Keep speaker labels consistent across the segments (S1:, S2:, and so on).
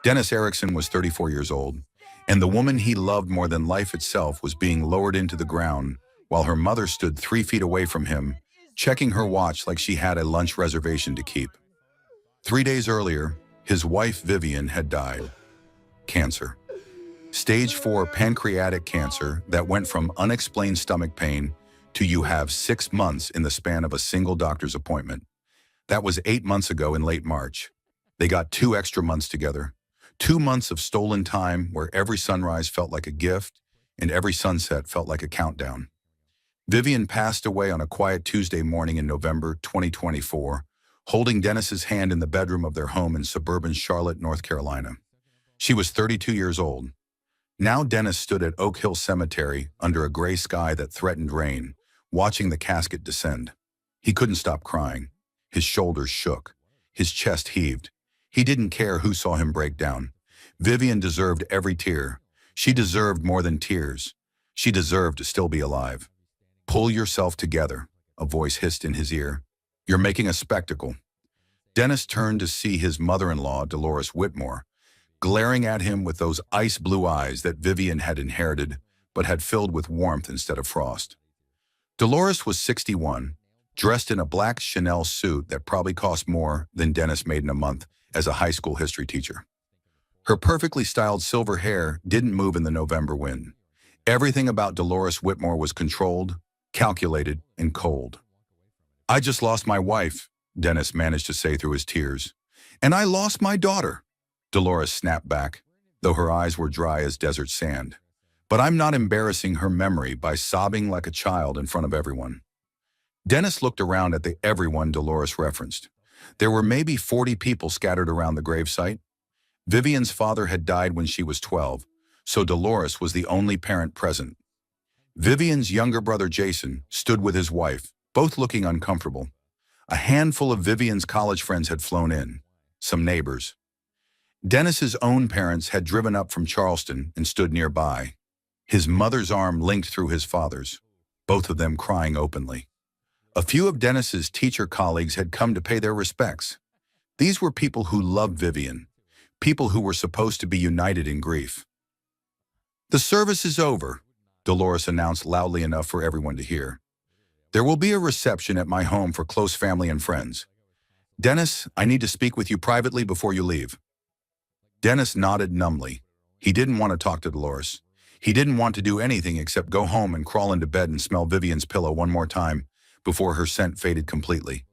S1: Dennis Erickson was 34 years old, and the woman he loved more than life itself was being lowered into the ground while her mother stood 3 feet away from him, checking her watch like she had a lunch reservation to keep. 3 days earlier, his wife Vivian had died. Cancer. Stage 4 pancreatic cancer that went from unexplained stomach pain to you have 6 months in the span of a single doctor's appointment. That was 8 months ago in late March. They got 2 extra months together. 2 months of stolen time where every sunrise felt like a gift and every sunset felt like a countdown. Vivian passed away on a quiet Tuesday morning in November 2024, holding Dennis's hand in the bedroom of their home in suburban Charlotte, North Carolina. She was 32 years old. Now Dennis stood at Oak Hill Cemetery under a gray sky that threatened rain, watching the casket descend. He couldn't stop crying. His shoulders shook. His chest heaved. He didn't care who saw him break down. Vivian deserved every tear. She deserved more than tears. She deserved to still be alive. "Pull yourself together," a voice hissed in his ear. "You're making a spectacle." Dennis turned to see his mother-in-law, Dolores Whitmore, glaring at him with those ice blue eyes that Vivian had inherited, but had filled with warmth instead of frost. Dolores was 61, dressed in a black Chanel suit that probably cost more than Dennis made in a month as a high school history teacher. Her perfectly styled silver hair didn't move in the November wind. Everything about Dolores Whitmore was controlled, calculated, and cold. "I just lost my wife," Dennis managed to say through his tears. "And I lost my daughter," Dolores snapped back, though her eyes were dry as desert sand. "But I'm not embarrassing her memory by sobbing like a child in front of everyone." Dennis looked around at the everyone Dolores referenced. There were maybe 40 people scattered around the gravesite. Vivian's father had died when she was 12, so Dolores was the only parent present. Vivian's younger brother Jason stood with his wife, both looking uncomfortable. A handful of Vivian's college friends had flown in, some neighbors. Dennis's own parents had driven up from Charleston and stood nearby, his mother's arm linked through his father's, both of them crying openly. A few of Dennis's teacher colleagues had come to pay their respects. These were people who loved Vivian, people who were supposed to be united in grief. "The service is over," Dolores announced loudly enough for everyone to hear. "There will be a reception at my home for close family and friends. Dennis, I need to speak with you privately before you leave." Dennis nodded numbly. He didn't want to talk to Dolores. He didn't want to do anything except go home and crawl into bed and smell Vivian's pillow one more time before her scent faded completely.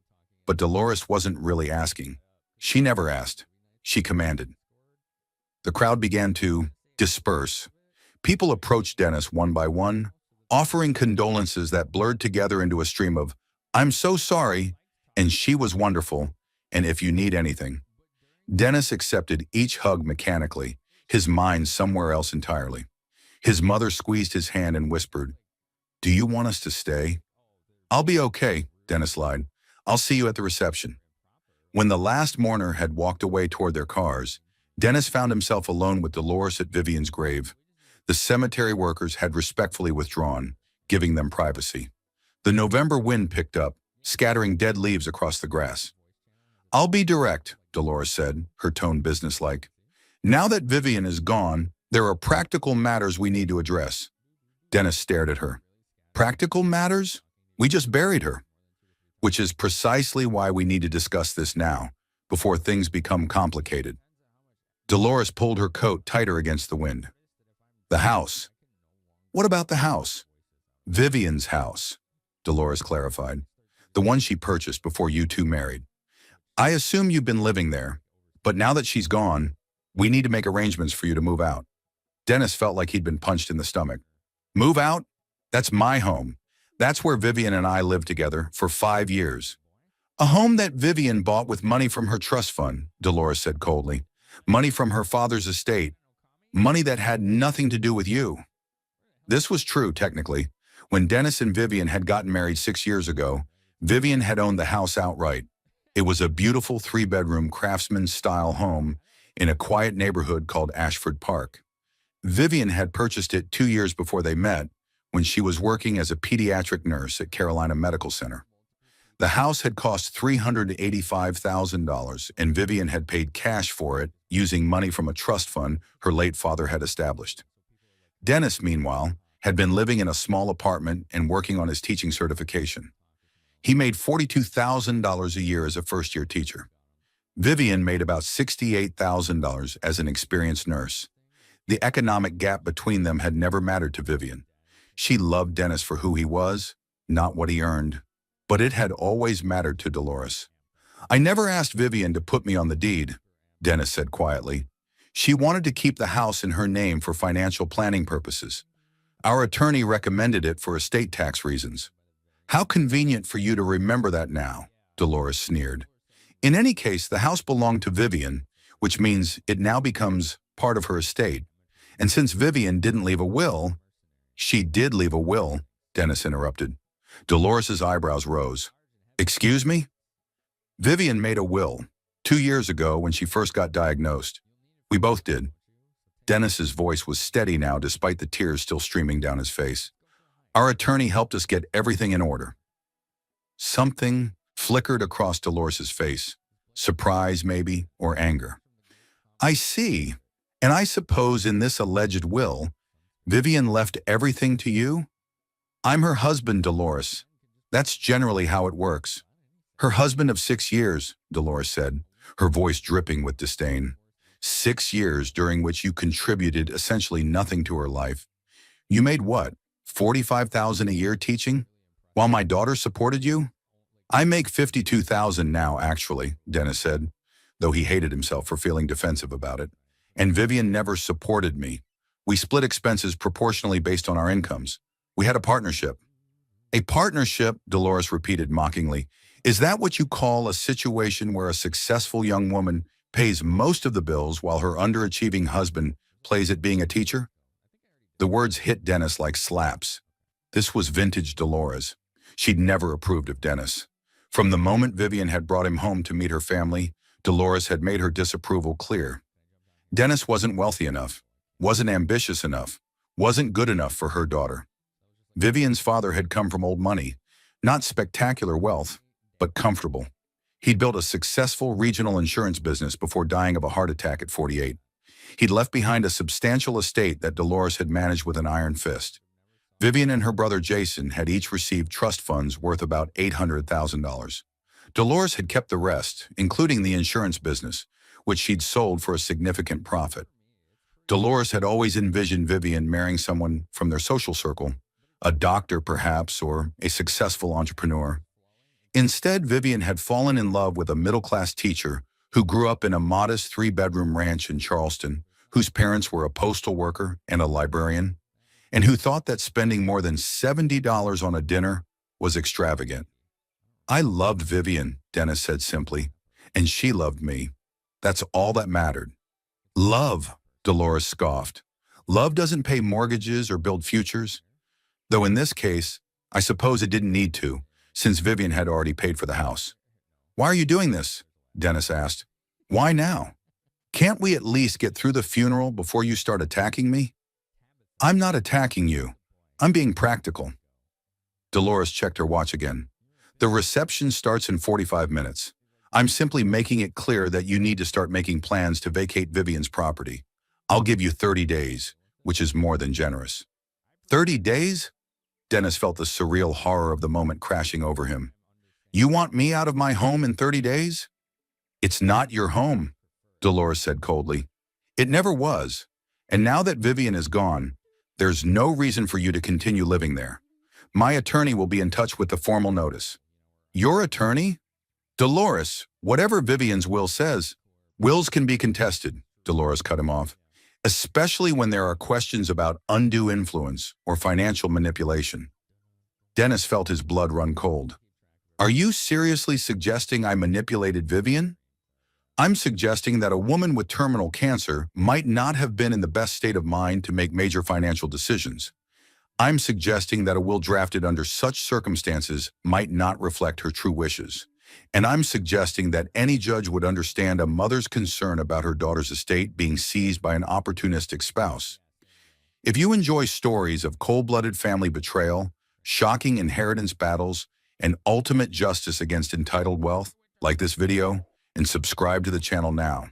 S1: But Dolores wasn't really asking. She never asked. She commanded. The crowd began to disperse. People approached Dennis one by one, offering condolences that blurred together into a stream of, "I'm so sorry," and "She was wonderful," and "If you need anything." Dennis accepted each hug mechanically, his mind somewhere else entirely. His mother squeezed his hand and whispered, "Do you want us to stay?" "I'll be okay," Dennis lied. "I'll see you at the reception." When the last mourner had walked away toward their cars, Dennis found himself alone with Dolores at Vivian's grave. The cemetery workers had respectfully withdrawn, giving them privacy. The November wind picked up, scattering dead leaves across the grass. "I'll be direct," Dolores said, her tone businesslike. "Now that Vivian is gone, there are practical matters we need to address." Dennis stared at her. "Practical matters? We just buried her." "Which is precisely why we need to discuss this now, before things become complicated." Dolores pulled her coat tighter against the wind. "The house." "What about the house?" "Vivian's house," Dolores clarified. "The one she purchased before you two married. I assume you've been living there, but now that she's gone, we need to make arrangements for you to move out." Dennis felt like he'd been punched in the stomach. "Move out? That's my home. That's where Vivian and I lived together for 5 years." "A home that Vivian bought with money from her trust fund," Dolores said coldly. "Money from her father's estate. Money that had nothing to do with you." This was true, technically. When Dennis and Vivian had gotten married 6 years ago, Vivian had owned the house outright. It was a beautiful 3-bedroom craftsman-style home in a quiet neighborhood called Ashford Park. Vivian had purchased it 2 years before they met, when she was working as a pediatric nurse at Carolina Medical Center. The house had cost $385,000, and Vivian had paid cash for it using money from a trust fund her late father had established. Dennis, meanwhile, had been living in a small apartment and working on his teaching certification. He made $42,000 a year as a first-year teacher. Vivian made about $68,000 as an experienced nurse. The economic gap between them had never mattered to Vivian. She loved Dennis for who he was, not what he earned. But it had always mattered to Dolores. "I never asked Vivian to put me on the deed," Dennis said quietly. "She wanted to keep the house in her name for financial planning purposes. Our attorney recommended it for estate tax reasons." "How convenient for you to remember that now," Dolores sneered. "In any case, the house belonged to Vivian, which means it now becomes part of her estate. And since Vivian didn't leave a will—" "She did leave a will," Dennis interrupted. Dolores's eyebrows rose. "Excuse me?" "Vivian made a will 2 years ago when she first got diagnosed. We both did." Dennis's voice was steady now despite the tears still streaming down his face. "Our attorney helped us get everything in order." Something flickered across Dolores's face. Surprise, maybe, or anger. "I see. And I suppose in this alleged will, Vivian left everything to you?" "I'm her husband, Dolores. That's generally how it works." "Her husband of 6 years, Dolores said, her voice dripping with disdain. 6 years during which you contributed essentially nothing to her life. You made what, $45,000 a year teaching? While my daughter supported you?" "I make $52,000 now, actually," Dennis said, though he hated himself for feeling defensive about it. "And Vivian never supported me. We split expenses proportionally based on our incomes. We had a partnership." "A partnership," Dolores repeated mockingly. "Is that what you call a situation where a successful young woman pays most of the bills while her underachieving husband plays at being a teacher?" The words hit Dennis like slaps. This was vintage Dolores. She'd never approved of Dennis. From the moment Vivian had brought him home to meet her family, Dolores had made her disapproval clear. Dennis wasn't wealthy enough, wasn't ambitious enough, wasn't good enough for her daughter. Vivian's father had come from old money, not spectacular wealth, but comfortable. He'd built a successful regional insurance business before dying of a heart attack at 48. He'd left behind a substantial estate that Dolores had managed with an iron fist. Vivian and her brother Jason had each received trust funds worth about $800,000. Dolores had kept the rest, including the insurance business, which she'd sold for a significant profit. Dolores had always envisioned Vivian marrying someone from their social circle, a doctor perhaps, or a successful entrepreneur. Instead, Vivian had fallen in love with a middle-class teacher who grew up in a modest 3-bedroom ranch in Charleston, whose parents were a postal worker and a librarian, and who thought that spending more than $70 on a dinner was extravagant. "I loved Vivian," Dennis said simply, "and she loved me. That's all that mattered." "Love," Dolores scoffed. "Love doesn't pay mortgages or build futures. Though in this case, I suppose it didn't need to, since Vivian had already paid for the house." "Why are you doing this?" Dennis asked. "Why now? Can't we at least get through the funeral before you start attacking me?" "I'm not attacking you. I'm being practical." Dolores checked her watch again. "The reception starts in 45 minutes. I'm simply making it clear that you need to start making plans to vacate Vivian's property. I'll give you 30 days, which is more than generous." 30 days? Dennis felt the surreal horror of the moment crashing over him. "You want me out of my home in 30 days? "It's not your home," Dolores said coldly. "It never was. And now that Vivian is gone, there's no reason for you to continue living there. My attorney will be in touch with the formal notice." "Your attorney?" "Dolores, whatever Vivian's will says, wills can be contested," Dolores cut him off, "especially when there are questions about undue influence or financial manipulation." Dennis felt his blood run cold. "Are you seriously suggesting I manipulated Vivian?" "I'm suggesting that a woman with terminal cancer might not have been in the best state of mind to make major financial decisions. I'm suggesting that a will drafted under such circumstances might not reflect her true wishes. And I'm suggesting that any judge would understand a mother's concern about her daughter's estate being seized by an opportunistic spouse. If you enjoy stories of cold-blooded family betrayal, shocking inheritance battles, and ultimate justice against entitled wealth, like this video, and subscribe to the channel now.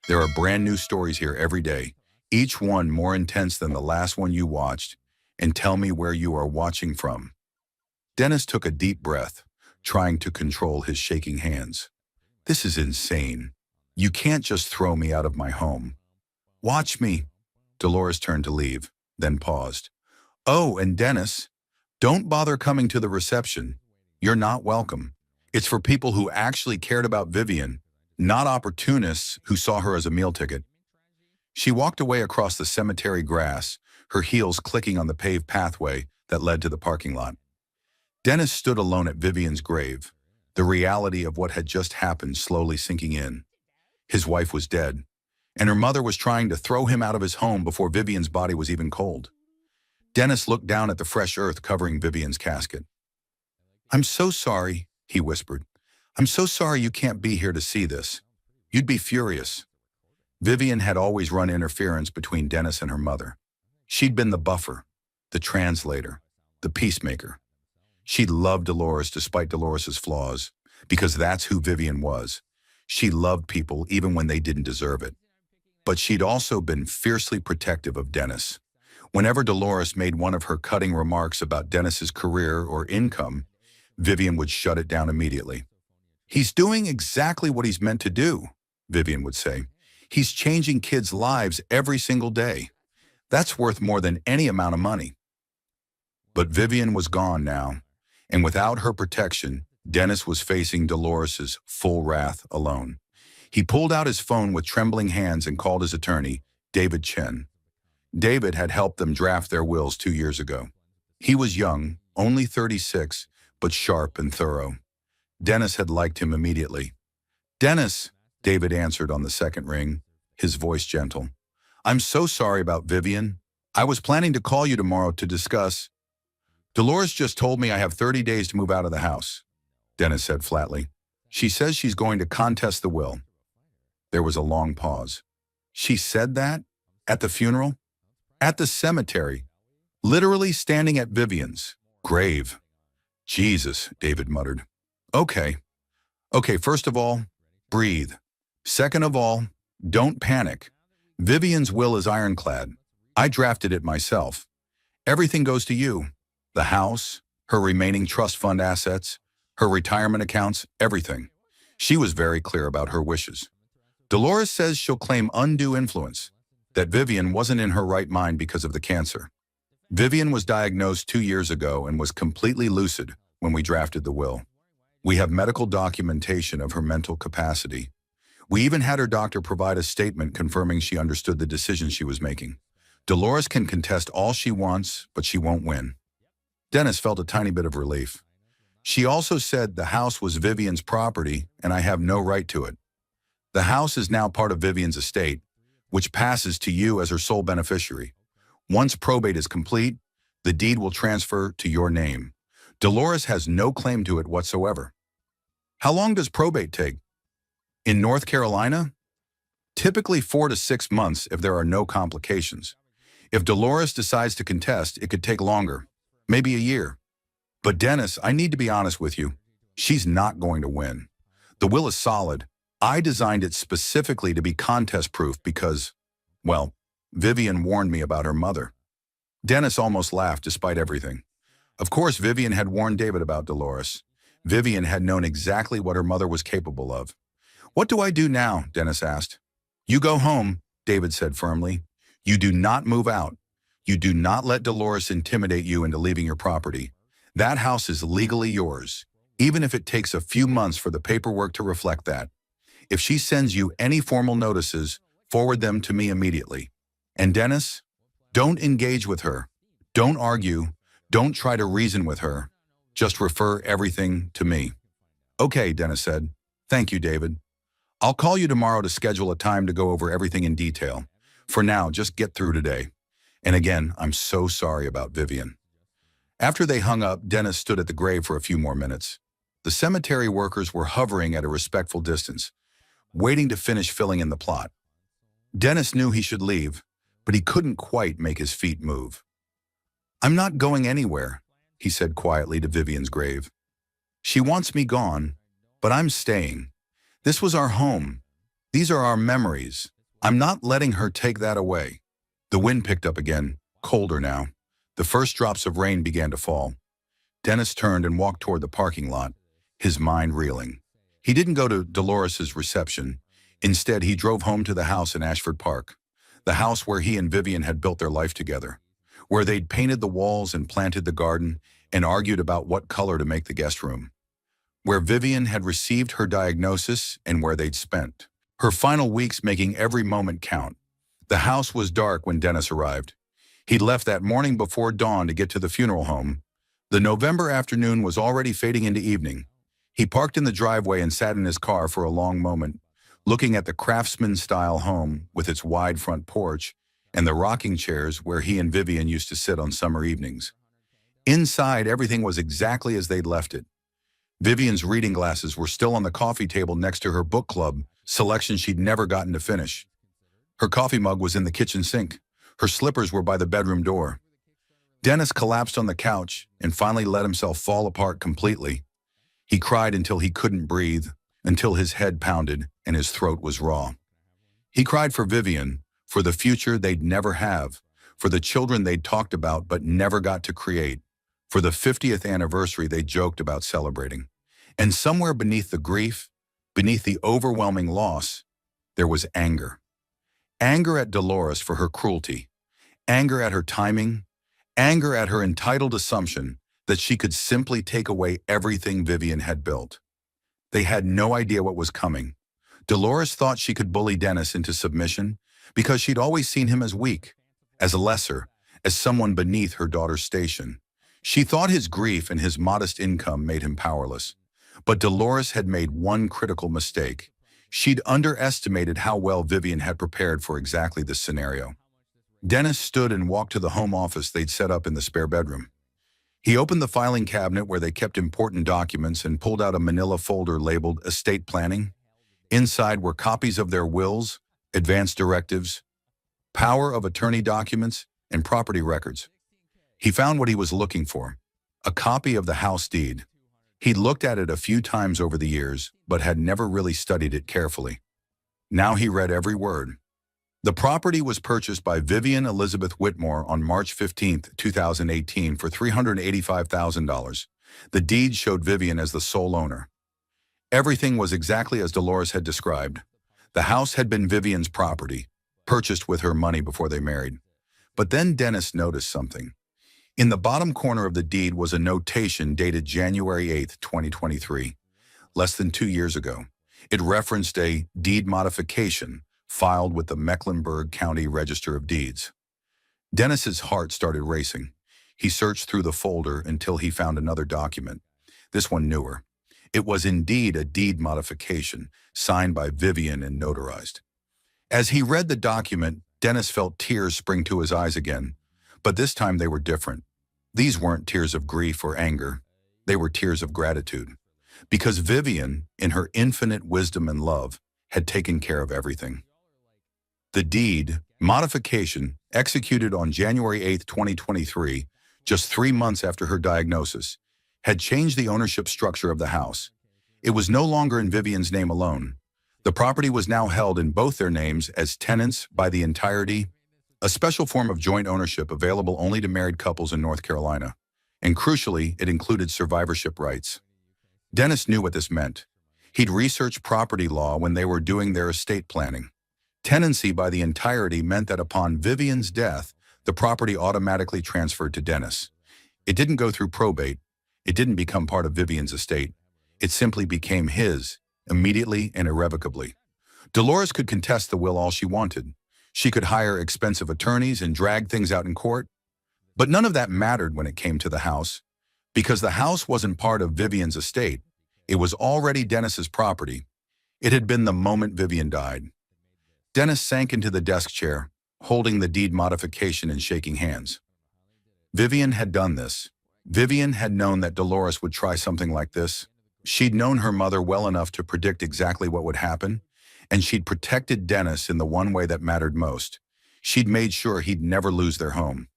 S1: There are brand new stories here every day, each one more intense than the last one you watched. And tell me where you are watching from. Dennis took a deep breath, trying to control his shaking hands. This is insane. You can't just throw me out of my home. Watch me. Dolores turned to leave, then paused. Oh, and Dennis, don't bother coming to the reception. You're not welcome. It's for people who actually cared about Vivian, not opportunists who saw her as a meal ticket. She walked away across the cemetery grass, her heels clicking on the paved pathway that led to the parking lot. Dennis stood alone at Vivian's grave, the reality of what had just happened slowly sinking in. His wife was dead, and her mother was trying to throw him out of his home before Vivian's body was even cold. Dennis looked down at the fresh earth covering Vivian's casket. I'm so sorry, he whispered. I'm so sorry you can't be here to see this. You'd be furious. Vivian had always run interference between Dennis and her mother. She'd been the buffer, the translator, the peacemaker. She loved Dolores despite Dolores's flaws, because that's who Vivian was. She loved people even when they didn't deserve it. But she'd also been fiercely protective of Dennis. Whenever Dolores made one of her cutting remarks about Dennis's career or income, Vivian would shut it down immediately. He's doing exactly what he's meant to do, Vivian would say. He's changing kids' lives every single day. That's worth more than any amount of money. But Vivian was gone now, and without her protection, Dennis was facing Dolores's full wrath alone. He pulled out his phone with trembling hands and called his attorney, David Chen. David had helped them draft their wills 2 years ago. He was young, only 36, but sharp and thorough. Dennis had liked him immediately. Dennis, David answered on the second ring, his voice gentle. I'm so sorry about Vivian. I was planning to call you tomorrow to discuss. Dolores just told me I have 30 days to move out of the house, Dennis said flatly. She says she's going to contest the will. There was a long pause. She said that? At the funeral? At the cemetery? Literally standing at Vivian's grave. Jesus, David muttered. Okay, first of all, breathe. Second of all, don't panic. Vivian's will is ironclad. I drafted it myself. Everything goes to you. The house, her remaining trust fund assets, her retirement accounts, everything. She was very clear about her wishes. Dolores says she'll claim undue influence, that Vivian wasn't in her right mind because of the cancer. Vivian was diagnosed 2 years ago and was completely lucid when we drafted the will. We have medical documentation of her mental capacity. We even had her doctor provide a statement confirming she understood the decision she was making. Dolores can contest all she wants, but she won't win. Dennis felt a tiny bit of relief. She also said the house was Vivian's property and I have no right to it. The house is now part of Vivian's estate, which passes to you as her sole beneficiary. Once probate is complete, the deed will transfer to your name. Dolores has no claim to it whatsoever. How long does probate take? In North Carolina? Typically 4 to 6 months if there are no complications. If Dolores decides to contest, it could take longer, maybe a year. But Dennis, I need to be honest with you. She's not going to win. The will is solid. I designed it specifically to be contest-proof because, well, Vivian warned me about her mother. Dennis almost laughed despite everything. Of course, Vivian had warned David about Dolores. Vivian had known exactly what her mother was capable of. What do I do now? Dennis asked. You go home, David said firmly. You do not move out. You do not let Dolores intimidate you into leaving your property. That house is legally yours, even if it takes a few months for the paperwork to reflect that. If she sends you any formal notices, forward them to me immediately. And Dennis, don't engage with her. Don't argue. Don't try to reason with her. Just refer everything to me. Okay, Dennis said. Thank you, David. I'll call you tomorrow to schedule a time to go over everything in detail. For now, just get through today. And again, I'm so sorry about Vivian. After they hung up, Dennis stood at the grave for a few more minutes. The cemetery workers were hovering at a respectful distance, waiting to finish filling in the plot. Dennis knew he should leave, but he couldn't quite make his feet move. I'm not going anywhere, he said quietly to Vivian's grave. She wants me gone, but I'm staying. This was our home. These are our memories. I'm not letting her take that away. The wind picked up again, colder now. The first drops of rain began to fall. Dennis turned and walked toward the parking lot, his mind reeling. He didn't go to Dolores's reception. Instead, he drove home to the house in Ashford Park, the house where he and Vivian had built their life together, where they'd painted the walls and planted the garden and argued about what color to make the guest room, where Vivian had received her diagnosis and where they'd spent her final weeks making every moment count. The house was dark when Dennis arrived. He'd left that morning before dawn to get to the funeral home. The November afternoon was already fading into evening. He parked in the driveway and sat in his car for a long moment, looking at the craftsman-style home with its wide front porch and the rocking chairs where he and Vivian used to sit on summer evenings. Inside, everything was exactly as they'd left it. Vivian's reading glasses were still on the coffee table next to her book club selection she'd never gotten to finish. Her coffee mug was in the kitchen sink. Her slippers were by the bedroom door. Dennis collapsed on the couch and finally let himself fall apart completely. He cried until he couldn't breathe, until his head pounded and his throat was raw. He cried for Vivian, for the future they'd never have, for the children they'd talked about but never got to create, for the 50th anniversary they joked about celebrating. And somewhere beneath the grief, beneath the overwhelming loss, there was anger. Anger at Dolores for her cruelty, anger at her timing, anger at her entitled assumption that she could simply take away everything Vivian had built. They had no idea what was coming. Dolores thought she could bully Dennis into submission because she'd always seen him as weak, as lesser, as someone beneath her daughter's station. She thought his grief and his modest income made him powerless. But Dolores had made one critical mistake. She'd underestimated how well Vivian had prepared for exactly this scenario. Dennis stood and walked to the home office they'd set up in the spare bedroom. He opened the filing cabinet where they kept important documents and pulled out a manila folder labeled Estate Planning. Inside were copies of their wills, advance directives, power of attorney documents, and property records. He found what he was looking for, a copy of the house deed. He'd looked at it a few times over the years, but had never really studied it carefully. Now he read every word. The property was purchased by Vivian Elizabeth Whitmore on March 15, 2018 for $385,000. The deed showed Vivian as the sole owner. Everything was exactly as Dolores had described. The house had been Vivian's property, purchased with her money before they married. But then Dennis noticed something. In the bottom corner of the deed was a notation dated January 8, 2023, less than 2 years ago. It referenced a deed modification filed with the Mecklenburg County Register of Deeds. Dennis's heart started racing. He searched through the folder until he found another document, this one newer. It was indeed a deed modification, signed by Vivian and notarized. As he read the document, Dennis felt tears spring to his eyes again. But this time they were different. These weren't tears of grief or anger. They were tears of gratitude. Because Vivian, in her infinite wisdom and love, had taken care of everything. The deed, modification, executed on January 8, 2023, just 3 months after her diagnosis, had changed the ownership structure of the house. It was no longer in Vivian's name alone. The property was now held in both their names as tenants by the entirety, a special form of joint ownership available only to married couples in North Carolina. And crucially, it included survivorship rights. Dennis knew what this meant. He'd researched property law when they were doing their estate planning. Tenancy by the entirety meant that upon Vivian's death, the property automatically transferred to Dennis. It didn't go through probate. It didn't become part of Vivian's estate. It simply became his, immediately and irrevocably. Dolores could contest the will all she wanted. She could hire expensive attorneys and drag things out in court. But none of that mattered when it came to the house, because the house wasn't part of Vivian's estate. It was already Dennis's property. It had been the moment Vivian died. Dennis sank into the desk chair, holding the deed modification and shaking hands. Vivian had done this. Vivian had known that Dolores would try something like this. She'd known her mother well enough to predict exactly what would happen, and she'd protected Dennis in the one way that mattered most. She'd made sure he'd never lose their home.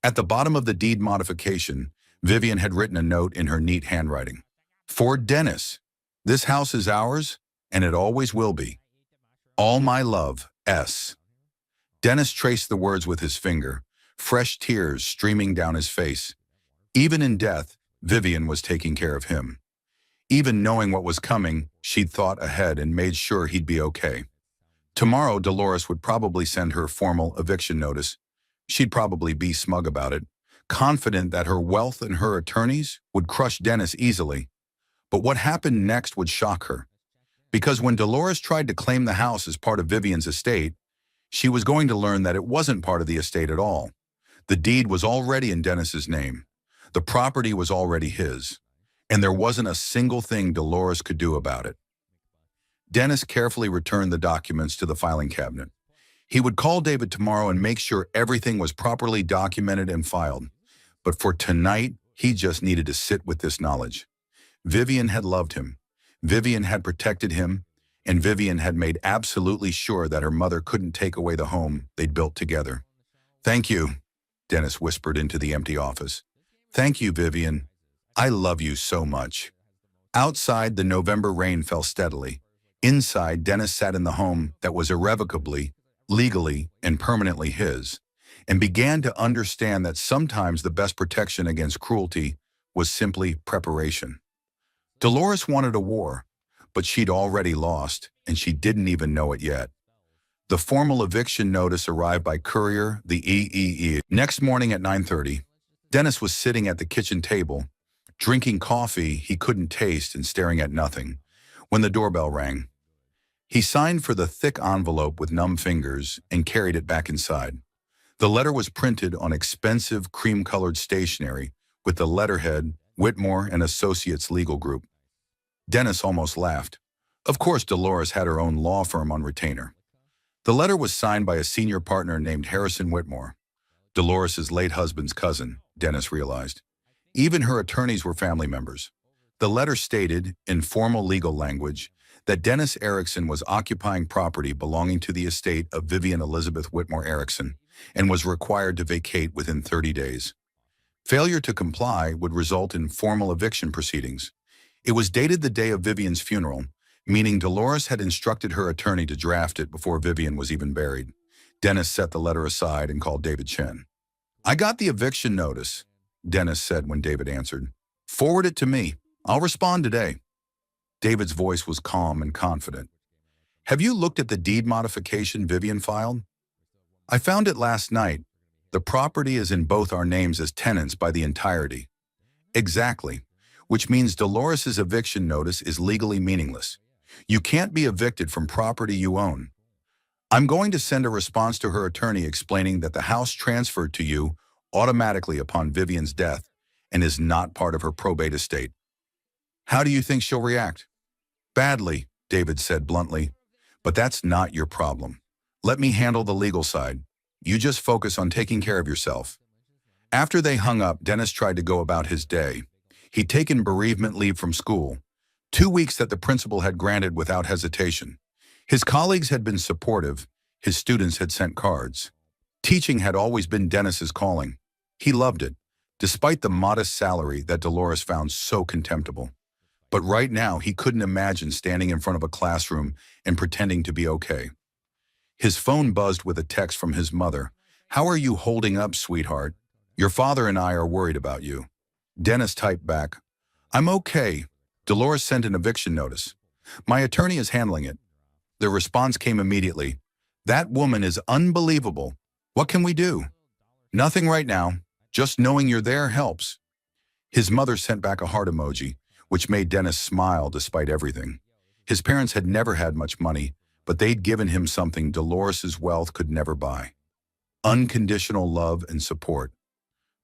S1: At the bottom of the deed modification, Vivian had written a note in her neat handwriting. For Dennis, this house is ours, and it always will be. All my love, S. Dennis traced the words with his finger, fresh tears streaming down his face. Even in death, Vivian was taking care of him. Even knowing what was coming, she'd thought ahead and made sure he'd be okay. Tomorrow, Dolores would probably send her formal eviction notice. She'd probably be smug about it, confident that her wealth and her attorneys would crush Dennis easily. But what happened next would shock her. Because when Dolores tried to claim the house as part of Vivian's estate, she was going to learn that it wasn't part of the estate at all. The deed was already in Dennis's name. The property was already his. And there wasn't a single thing Dolores could do about it. Dennis carefully returned the documents to the filing cabinet. He would call David tomorrow and make sure everything was properly documented and filed. But for tonight, he just needed to sit with this knowledge. Vivian had loved him. Vivian had protected him. And Vivian had made absolutely sure that her mother couldn't take away the home they'd built together. "Thank you," Dennis whispered into the empty office. "Thank you, Vivian. I love you so much." Outside, the November rain fell steadily. Inside, Dennis sat in the home that was irrevocably, legally, and permanently his, and began to understand that sometimes the best protection against cruelty was simply preparation. Dolores wanted a war, but she'd already lost, and she didn't even know it yet. The formal eviction notice arrived by courier, the EEE. Next morning at 9:30, Dennis was sitting at the kitchen table, drinking coffee he couldn't taste and staring at nothing, when the doorbell rang. He signed for the thick envelope with numb fingers and carried it back inside. The letter was printed on expensive cream-colored stationery with the letterhead, Whitmore and Associates Legal Group. Dennis almost laughed. Of course, Dolores had her own law firm on retainer. The letter was signed by a senior partner named Harrison Whitmore, Dolores's late husband's cousin, Dennis realized. Even her attorneys were family members. The letter stated, in formal legal language, that Dennis Erickson was occupying property belonging to the estate of Vivian Elizabeth Whitmore Erickson and was required to vacate within 30 days. Failure to comply would result in formal eviction proceedings. It was dated the day of Vivian's funeral, meaning Dolores had instructed her attorney to draft it before Vivian was even buried. Dennis set the letter aside and called David Chen. "I got the eviction notice," Dennis said when David answered. "Forward it to me. I'll respond today." David's voice was calm and confident. "Have you looked at the deed modification Vivian filed?" "I found it last night. The property is in both our names as tenants by the entirety." "Exactly, which means Dolores's eviction notice is legally meaningless. You can't be evicted from property you own. I'm going to send a response to her attorney explaining that the house transferred to you automatically upon Vivian's death and is not part of her probate estate." "How do you think she'll react?" "Badly," David said bluntly. "But that's not your problem. Let me handle the legal side. You just focus on taking care of yourself." After they hung up, Dennis tried to go about his day. He'd taken bereavement leave from school, 2 weeks that the principal had granted without hesitation. His colleagues had been supportive. His students had sent cards. Teaching had always been Dennis's calling. He loved it, despite the modest salary that Dolores found so contemptible. But right now, he couldn't imagine standing in front of a classroom and pretending to be okay. His phone buzzed with a text from his mother. "How are you holding up, sweetheart? Your father and I are worried about you." Dennis typed back, "I'm okay. Dolores sent an eviction notice. My attorney is handling it." The response came immediately. "That woman is unbelievable. What can we do?" "Nothing right now. Just knowing you're there helps." His mother sent back a heart emoji, which made Dennis smile despite everything. His parents had never had much money, but they'd given him something Dolores's wealth could never buy: unconditional love and support.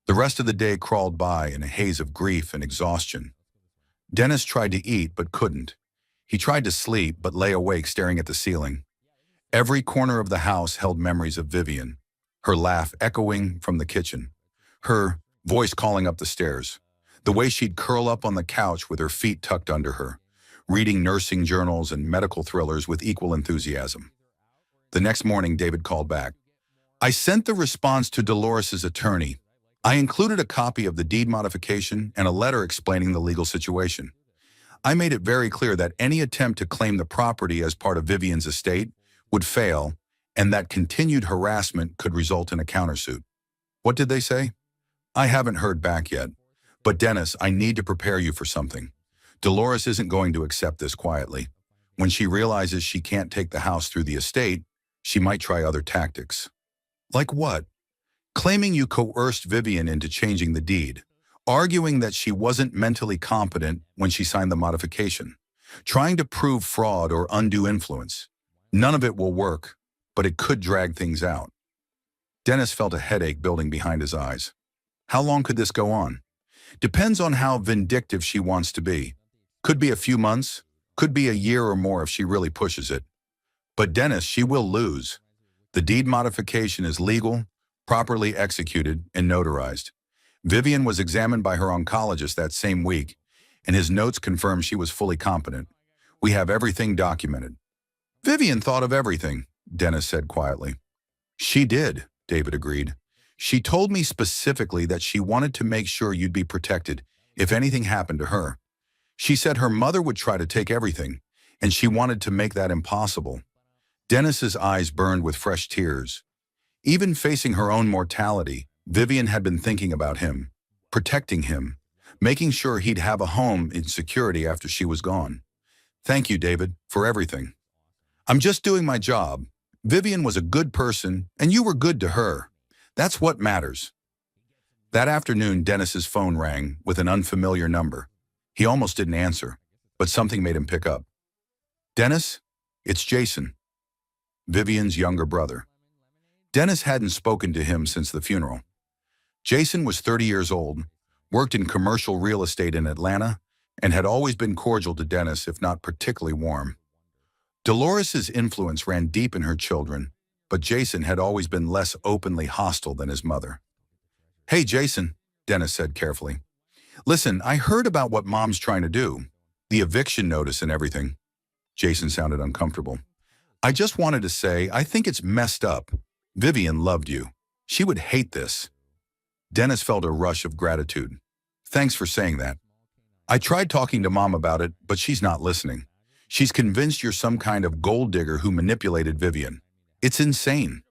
S1: The rest of the day crawled by in a haze of grief and exhaustion. Dennis tried to eat but couldn't. He tried to sleep but lay awake staring at the ceiling. Every corner of the house held memories of Vivian, her laugh echoing from the kitchen, her voice calling up the stairs, the way she'd curl up on the couch with her feet tucked under her, reading nursing journals and medical thrillers with equal enthusiasm. The next morning, David called back. "I sent the response to Dolores's attorney. I included a copy of the deed modification and a letter explaining the legal situation. I made it very clear that any attempt to claim the property as part of Vivian's estate would fail, and that continued harassment could result in a countersuit. What did they say? I haven't heard back yet. But Dennis, I need to prepare you for something. Dolores isn't going to accept this quietly. When she realizes she can't take the house through the estate, she might try other tactics. Like what? Claiming you coerced Vivian into changing the deed, arguing that she wasn't mentally competent when she signed the modification, trying to prove fraud or undue influence. None of it will work, but it could drag things out. Dennis felt a headache building behind his eyes. How long could this go on? Depends on how vindictive she wants to be. Could be a few months, could be a year or more if she really pushes it. But Dennis, she will lose. The deed modification is legal, properly executed, and notarized. Vivian was examined by her oncologist that same week, and his notes confirmed she was fully competent. We have everything documented. Vivian thought of everything, Dennis said quietly. She did, David agreed. She told me specifically that she wanted to make sure you'd be protected if anything happened to her. She said her mother would try to take everything, and she wanted to make that impossible. Dennis's eyes burned with fresh tears. Even facing her own mortality, Vivian had been thinking about him, protecting him, making sure he'd have a home in security after she was gone. Thank you, David, for everything. I'm just doing my job. Vivian was a good person, and you were good to her. That's what matters. That afternoon, Dennis's phone rang with an unfamiliar number. He almost didn't answer, but something made him pick up. Dennis, it's Jason, Vivian's younger brother. Dennis hadn't spoken to him since the funeral. Jason was 30 years old, worked in commercial real estate in Atlanta, and had always been cordial to Dennis, if not particularly warm. Dolores's influence ran deep in her children, but Jason had always been less openly hostile than his mother. Hey, Jason, Dennis said carefully. Listen, I heard about what Mom's trying to do, the eviction notice and everything. Jason sounded uncomfortable. I just wanted to say, I think it's messed up. Vivian loved you. She would hate this. Dennis felt a rush of gratitude. Thanks for saying that. I tried talking to Mom about it, but she's not listening. She's convinced you're some kind of gold digger who manipulated Vivian. It's insane.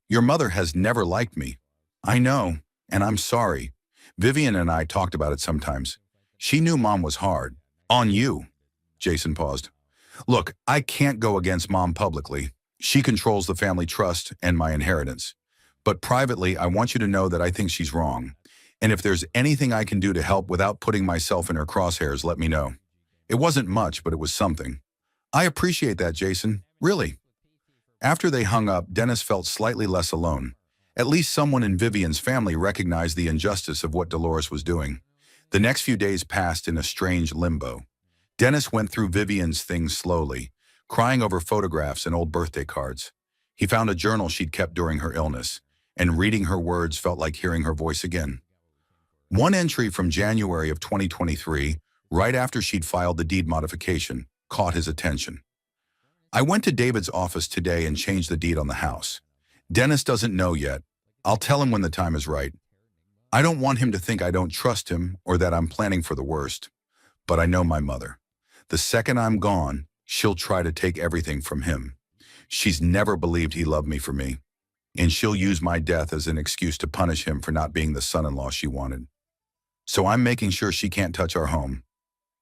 S1: Your mother has never liked me. I know, and I'm sorry. Vivian and I talked about it sometimes. She knew Mom was hard. On you. Jason paused. Look, I can't go against Mom publicly. She controls the family trust and my inheritance. But privately, I want you to know that I think she's wrong. And if there's anything I can do to help without putting myself in her crosshairs, let me know. It wasn't much, but it was something. I appreciate that, Jason. Really. After they hung up, Dennis felt slightly less alone. At least someone in Vivian's family recognized the injustice of what Dolores was doing. The next few days passed in a strange limbo. Dennis went through Vivian's things slowly, crying over photographs and old birthday cards. He found a journal she'd kept during her illness, and reading her words felt like hearing her voice again. One entry from January of 2023, right after she'd filed the deed modification, caught his attention. I went to David's office today and changed the deed on the house. Dennis doesn't know yet. I'll tell him when the time is right. I don't want him to think I don't trust him or that I'm planning for the worst. But I know my mother. The second I'm gone, she'll try to take everything from him. She's never believed he loved me for me. And she'll use my death as an excuse to punish him for not being the son-in-law she wanted. So I'm making sure she can't touch our home.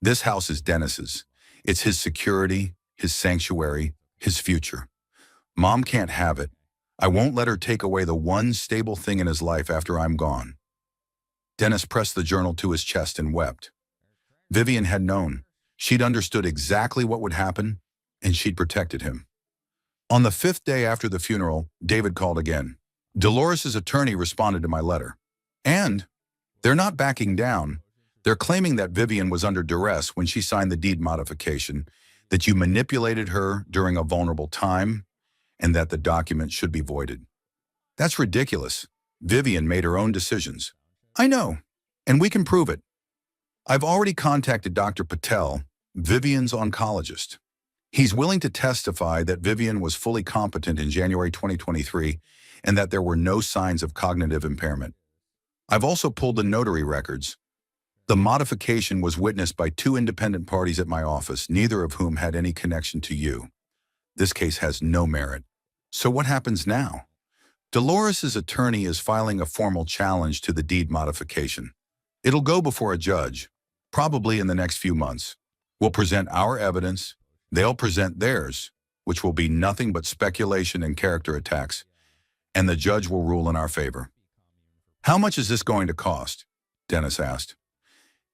S1: This house is Dennis's. It's his security, his sanctuary, his future. Mom can't have it. I won't let her take away the one stable thing in his life after I'm gone. Dennis pressed the journal to his chest and wept. Vivian had known. She'd understood exactly what would happen, and she'd protected him. On the 5th day after the funeral, David called again. Dolores's attorney responded to my letter. And they're not backing down. They're claiming that Vivian was under duress when she signed the deed modification, that you manipulated her during a vulnerable time, and that the document should be voided. That's ridiculous. Vivian made her own decisions. I know, and we can prove it. I've already contacted Dr. Patel, Vivian's oncologist. He's willing to testify that Vivian was fully competent in January 2023 and that there were no signs of cognitive impairment. I've also pulled the notary records. The modification was witnessed by 2 independent parties at my office, neither of whom had any connection to you. This case has no merit. So what happens now? Dolores's attorney is filing a formal challenge to the deed modification. It'll go before a judge, probably in the next few months. We'll present our evidence, they'll present theirs, which will be nothing but speculation and character attacks, and the judge will rule in our favor. How much is this going to cost? Dennis asked.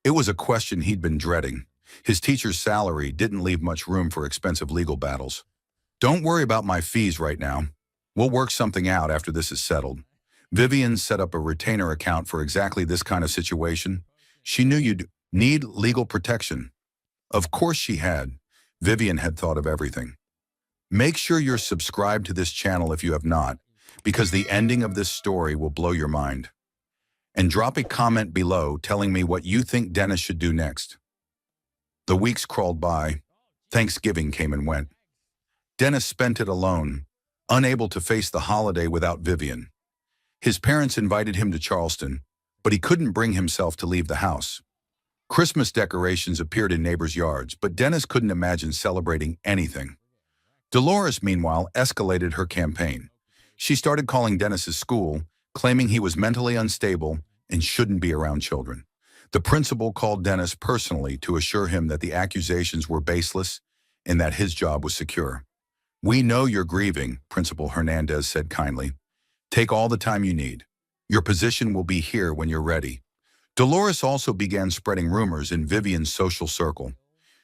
S1: It was a question he'd been dreading. His teacher's salary didn't leave much room for expensive legal battles. Don't worry about my fees right now. We'll work something out after this is settled. Vivian set up a retainer account for exactly this kind of situation. She knew you'd need legal protection. Of course she had. Vivian had thought of everything. Make sure you're subscribed to this channel if you have not, because the ending of this story will blow your mind. And drop a comment below telling me what you think Dennis should do next. The weeks crawled by. Thanksgiving came and went. Dennis spent it alone, unable to face the holiday without Vivian. His parents invited him to Charleston, but he couldn't bring himself to leave the house. Christmas decorations appeared in neighbors' yards, but Dennis couldn't imagine celebrating anything. Dolores, meanwhile, escalated her campaign. She started calling Dennis's school, claiming he was mentally unstable and shouldn't be around children. The principal called Dennis personally to assure him that the accusations were baseless and that his job was secure. We know you're grieving, Principal Hernandez said kindly. Take all the time you need. Your position will be here when you're ready. Dolores also began spreading rumors in Vivian's social circle.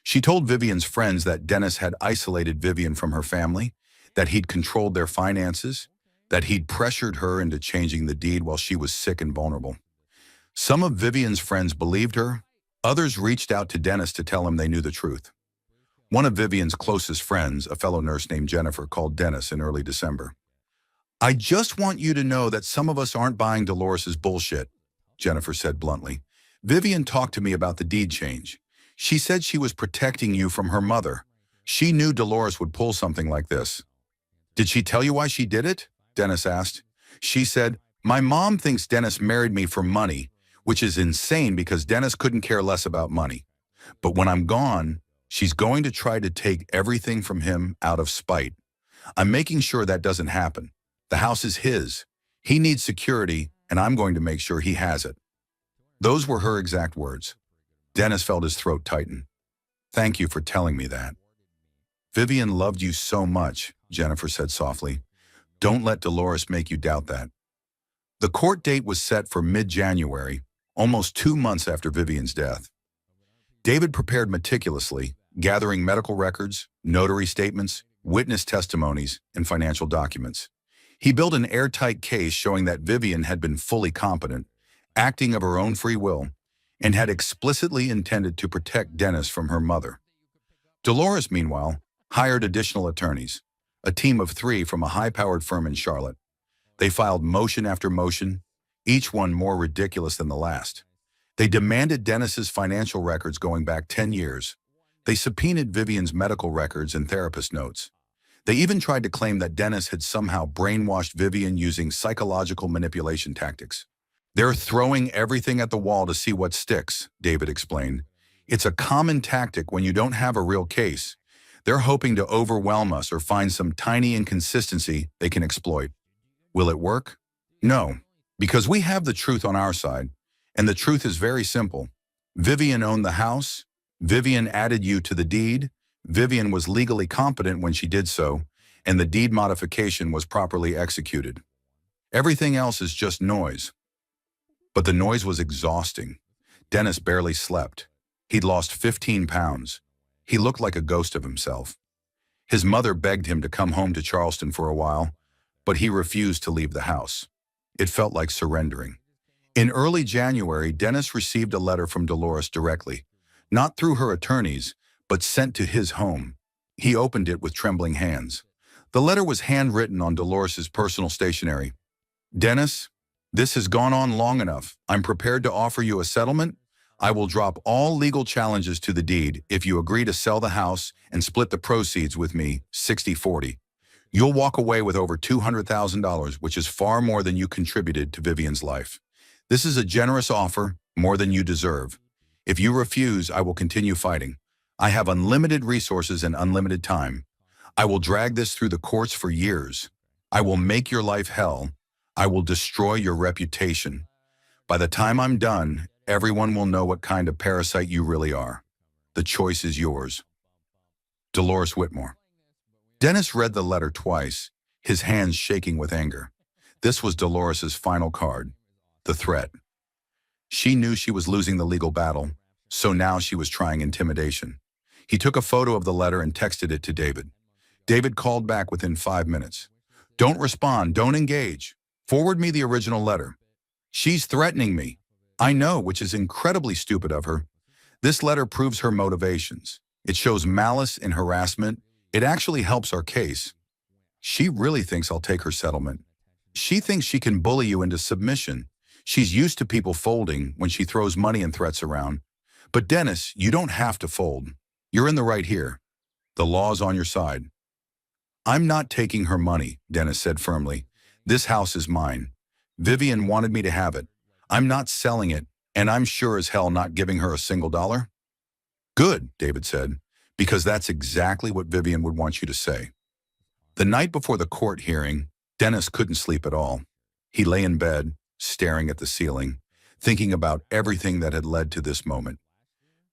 S1: She told Vivian's friends that Dennis had isolated Vivian from her family, that he'd controlled their finances, that he'd pressured her into changing the deed while she was sick and vulnerable. Some of Vivian's friends believed her. Others reached out to Dennis to tell him they knew the truth. One of Vivian's closest friends, a fellow nurse named Jennifer, called Dennis in early December. I just want you to know that some of us aren't buying Dolores's bullshit, Jennifer said bluntly. Vivian talked to me about the deed change. She said she was protecting you from her mother. She knew Dolores would pull something like this. Did she tell you why she did it? Dennis asked. She said, my mom thinks Dennis married me for money, which is insane because Dennis couldn't care less about money. But when I'm gone, she's going to try to take everything from him out of spite. I'm making sure that doesn't happen. The house is his. He needs security, and I'm going to make sure he has it. Those were her exact words. Dennis felt his throat tighten. Thank you for telling me that. Vivian loved you so much, Jennifer said softly. Don't let Dolores make you doubt that. The court date was set for mid-January, almost 2 months after Vivian's death. David prepared meticulously, gathering medical records, notary statements, witness testimonies, and financial documents. He built an airtight case showing that Vivian had been fully competent, acting of her own free will, and had explicitly intended to protect Dennis from her mother. Dolores, meanwhile, hired additional attorneys, a team of 3 from a high-powered firm in Charlotte. They filed motion after motion, each one more ridiculous than the last. They demanded Dennis's financial records going back 10 years. They subpoenaed Vivian's medical records and therapist notes. They even tried to claim that Dennis had somehow brainwashed Vivian using psychological manipulation tactics. They're throwing everything at the wall to see what sticks, David explained. It's a common tactic when you don't have a real case. They're hoping to overwhelm us or find some tiny inconsistency they can exploit. Will it work? No, because we have the truth on our side, and the truth is very simple. Vivian owned the house. Vivian added you to the deed. Vivian was legally competent when she did so, and the deed modification was properly executed. Everything else is just noise. But the noise was exhausting. Dennis barely slept. He'd lost 15 pounds. He looked like a ghost of himself. His mother begged him to come home to Charleston for a while, but he refused to leave the house. It felt like surrendering. In early January, Dennis received a letter from Dolores directly, not through her attorneys, but sent to his home. He opened it with trembling hands. The letter was handwritten on Dolores's personal stationery. Dennis, this has gone on long enough. I'm prepared to offer you a settlement. I will drop all legal challenges to the deed if you agree to sell the house and split the proceeds with me 60-40. You'll walk away with over $200,000, which is far more than you contributed to Vivian's life. This is a generous offer, more than you deserve. If you refuse, I will continue fighting. I have unlimited resources and unlimited time. I will drag this through the courts for years. I will make your life hell. I will destroy your reputation. By the time I'm done, everyone will know what kind of parasite you really are. The choice is yours. Dolores Whitmore. Dennis read the letter twice, his hands shaking with anger. This was Dolores's final card, the threat. She knew she was losing the legal battle, so now she was trying intimidation. He took a photo of the letter and texted it to David. David called back within 5 minutes. Don't respond, don't engage. Forward me the original letter. She's threatening me. I know, which is incredibly stupid of her. This letter proves her motivations. It shows malice and harassment. It actually helps our case. She really thinks I'll take her settlement. She thinks she can bully you into submission. She's used to people folding when she throws money and threats around. But Dennis, you don't have to fold. You're in the right here. The law's on your side. I'm not taking her money, Dennis said firmly. This house is mine. Vivian wanted me to have it. I'm not selling it, and I'm sure as hell not giving her a single dollar. Good, David said, because that's exactly what Vivian would want you to say. The night before the court hearing, Dennis couldn't sleep at all. He lay in bed, staring at the ceiling, thinking about everything that had led to this moment.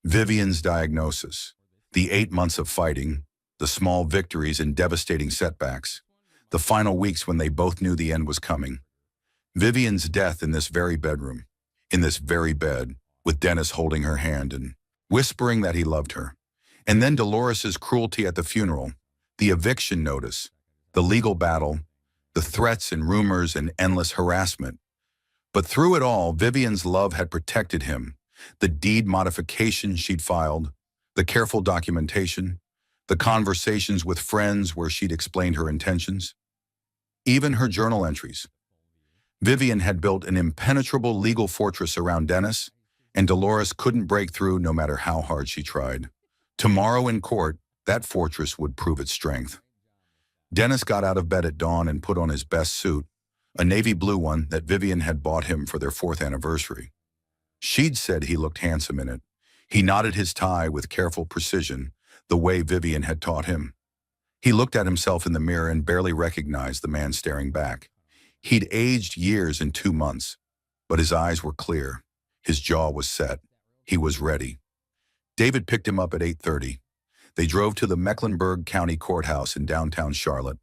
S1: Vivian's diagnosis, the 8 months of fighting, the small victories and devastating setbacks, the final weeks when they both knew the end was coming. Vivian's death in this very bedroom, in this very bed, with Dennis holding her hand and whispering that he loved her. And then Dolores's cruelty at the funeral, the eviction notice, the legal battle, the threats and rumors and endless harassment. But through it all, Vivian's love had protected him. The deed modification she'd filed, the careful documentation, the conversations with friends where she'd explained her intentions, even her journal entries. Vivian had built an impenetrable legal fortress around Dennis, and Dolores couldn't break through no matter how hard she tried. Tomorrow in court, that fortress would prove its strength. Dennis got out of bed at dawn and put on his best suit, a navy blue one that Vivian had bought him for their 4th anniversary. She'd said he looked handsome in it. He knotted his tie with careful precision, the way Vivian had taught him. He looked at himself in the mirror and barely recognized the man staring back. He'd aged years in 2 months, but his eyes were clear. His jaw was set. He was ready. David picked him up at 8:30. They drove to the Mecklenburg County Courthouse in downtown Charlotte,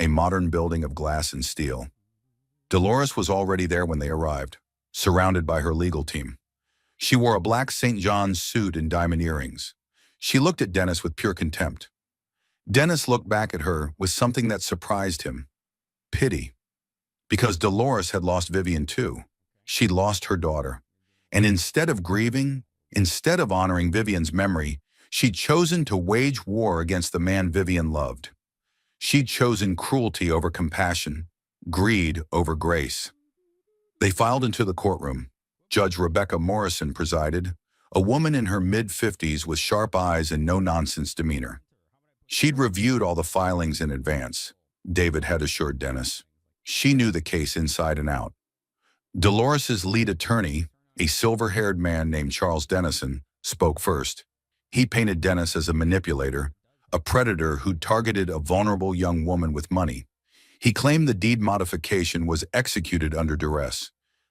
S1: a modern building of glass and steel. Dolores was already there when they arrived, surrounded by her legal team. She wore a black St. John's suit and diamond earrings. She looked at Dennis with pure contempt. Dennis looked back at her with something that surprised him. Pity. Because Dolores had lost Vivian too. She'd lost her daughter. And instead of grieving, instead of honoring Vivian's memory, she'd chosen to wage war against the man Vivian loved. She'd chosen cruelty over compassion, greed over grace. They filed into the courtroom. Judge Rebecca Morrison presided, a woman in her mid-50s with sharp eyes and no-nonsense demeanor. She'd reviewed all the filings in advance, David had assured Dennis. She knew the case inside and out. Dolores's lead attorney, a silver-haired man named Charles Dennison, spoke first. He painted Dennis as a manipulator, a predator who targeted a vulnerable young woman with money. He claimed the deed modification was executed under duress,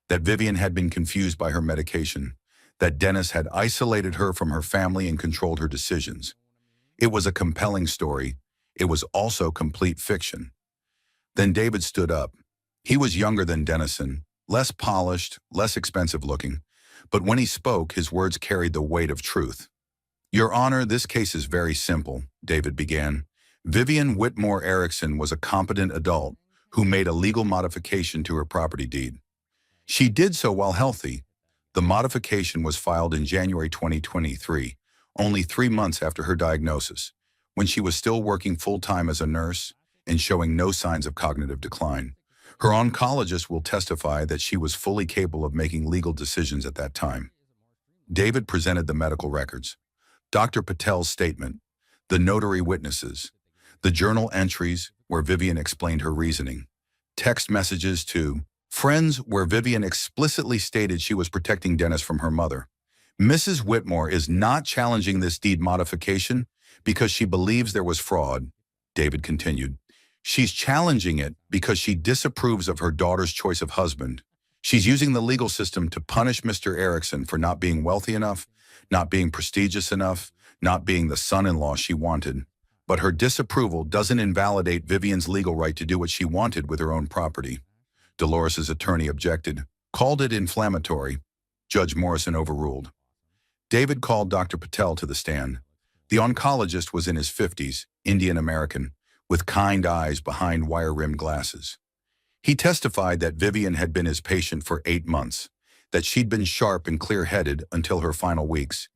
S1: that Vivian had been confused by her medication, that Dennis had isolated her from her family and controlled her decisions. It was a compelling story. It was also complete fiction. Then David stood up. He was younger than Dennison, less polished, less expensive looking, but when he spoke, his words carried the weight of truth. Your Honor, this case is very simple, David began. Vivian Whitmore Erickson was a competent adult who made a legal modification to her property deed. She did so while healthy. The modification was filed in January 2023, only 3 months after her diagnosis, when she was still working full-time as a nurse and showing no signs of cognitive decline. Her oncologist will testify that she was fully capable of making legal decisions at that time. David presented the medical records, Dr. Patel's statement, the notary witnesses, the journal entries where Vivian explained her reasoning, text messages to friends where Vivian explicitly stated she was protecting Dennis from her mother. Mrs. Whitmore is not challenging this deed modification because she believes there was fraud, David continued. She's challenging it because she disapproves of her daughter's choice of husband. She's using the legal system to punish Mr. Erickson for not being wealthy enough, not being prestigious enough, not being the son-in-law she wanted. But her disapproval doesn't invalidate Vivian's legal right to do what she wanted with her own property. Dolores's attorney objected, called it inflammatory. Judge Morrison overruled. David called Dr. Patel to the stand. The oncologist was in his 50s, Indian American, with kind eyes behind wire-rimmed glasses. He testified that Vivian had been his patient for 8 months, that she'd been sharp and clear-headed until her final weeks,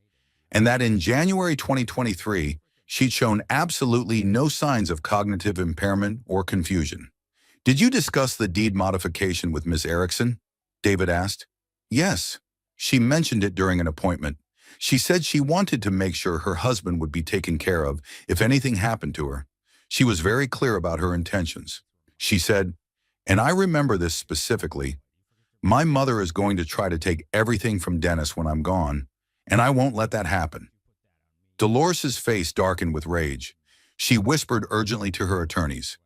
S1: and that in January 2023, she'd shown absolutely no signs of cognitive impairment or confusion. "Did you discuss the deed modification with Ms. Erickson?" David asked. "Yes. She mentioned it during an appointment. She said she wanted to make sure her husband would be taken care of if anything happened to her. She was very clear about her intentions. She said, and I remember this specifically, my mother is going to try to take everything from Dennis when I'm gone, and I won't let that happen." Dolores's face darkened with rage. She whispered urgently to her attorneys.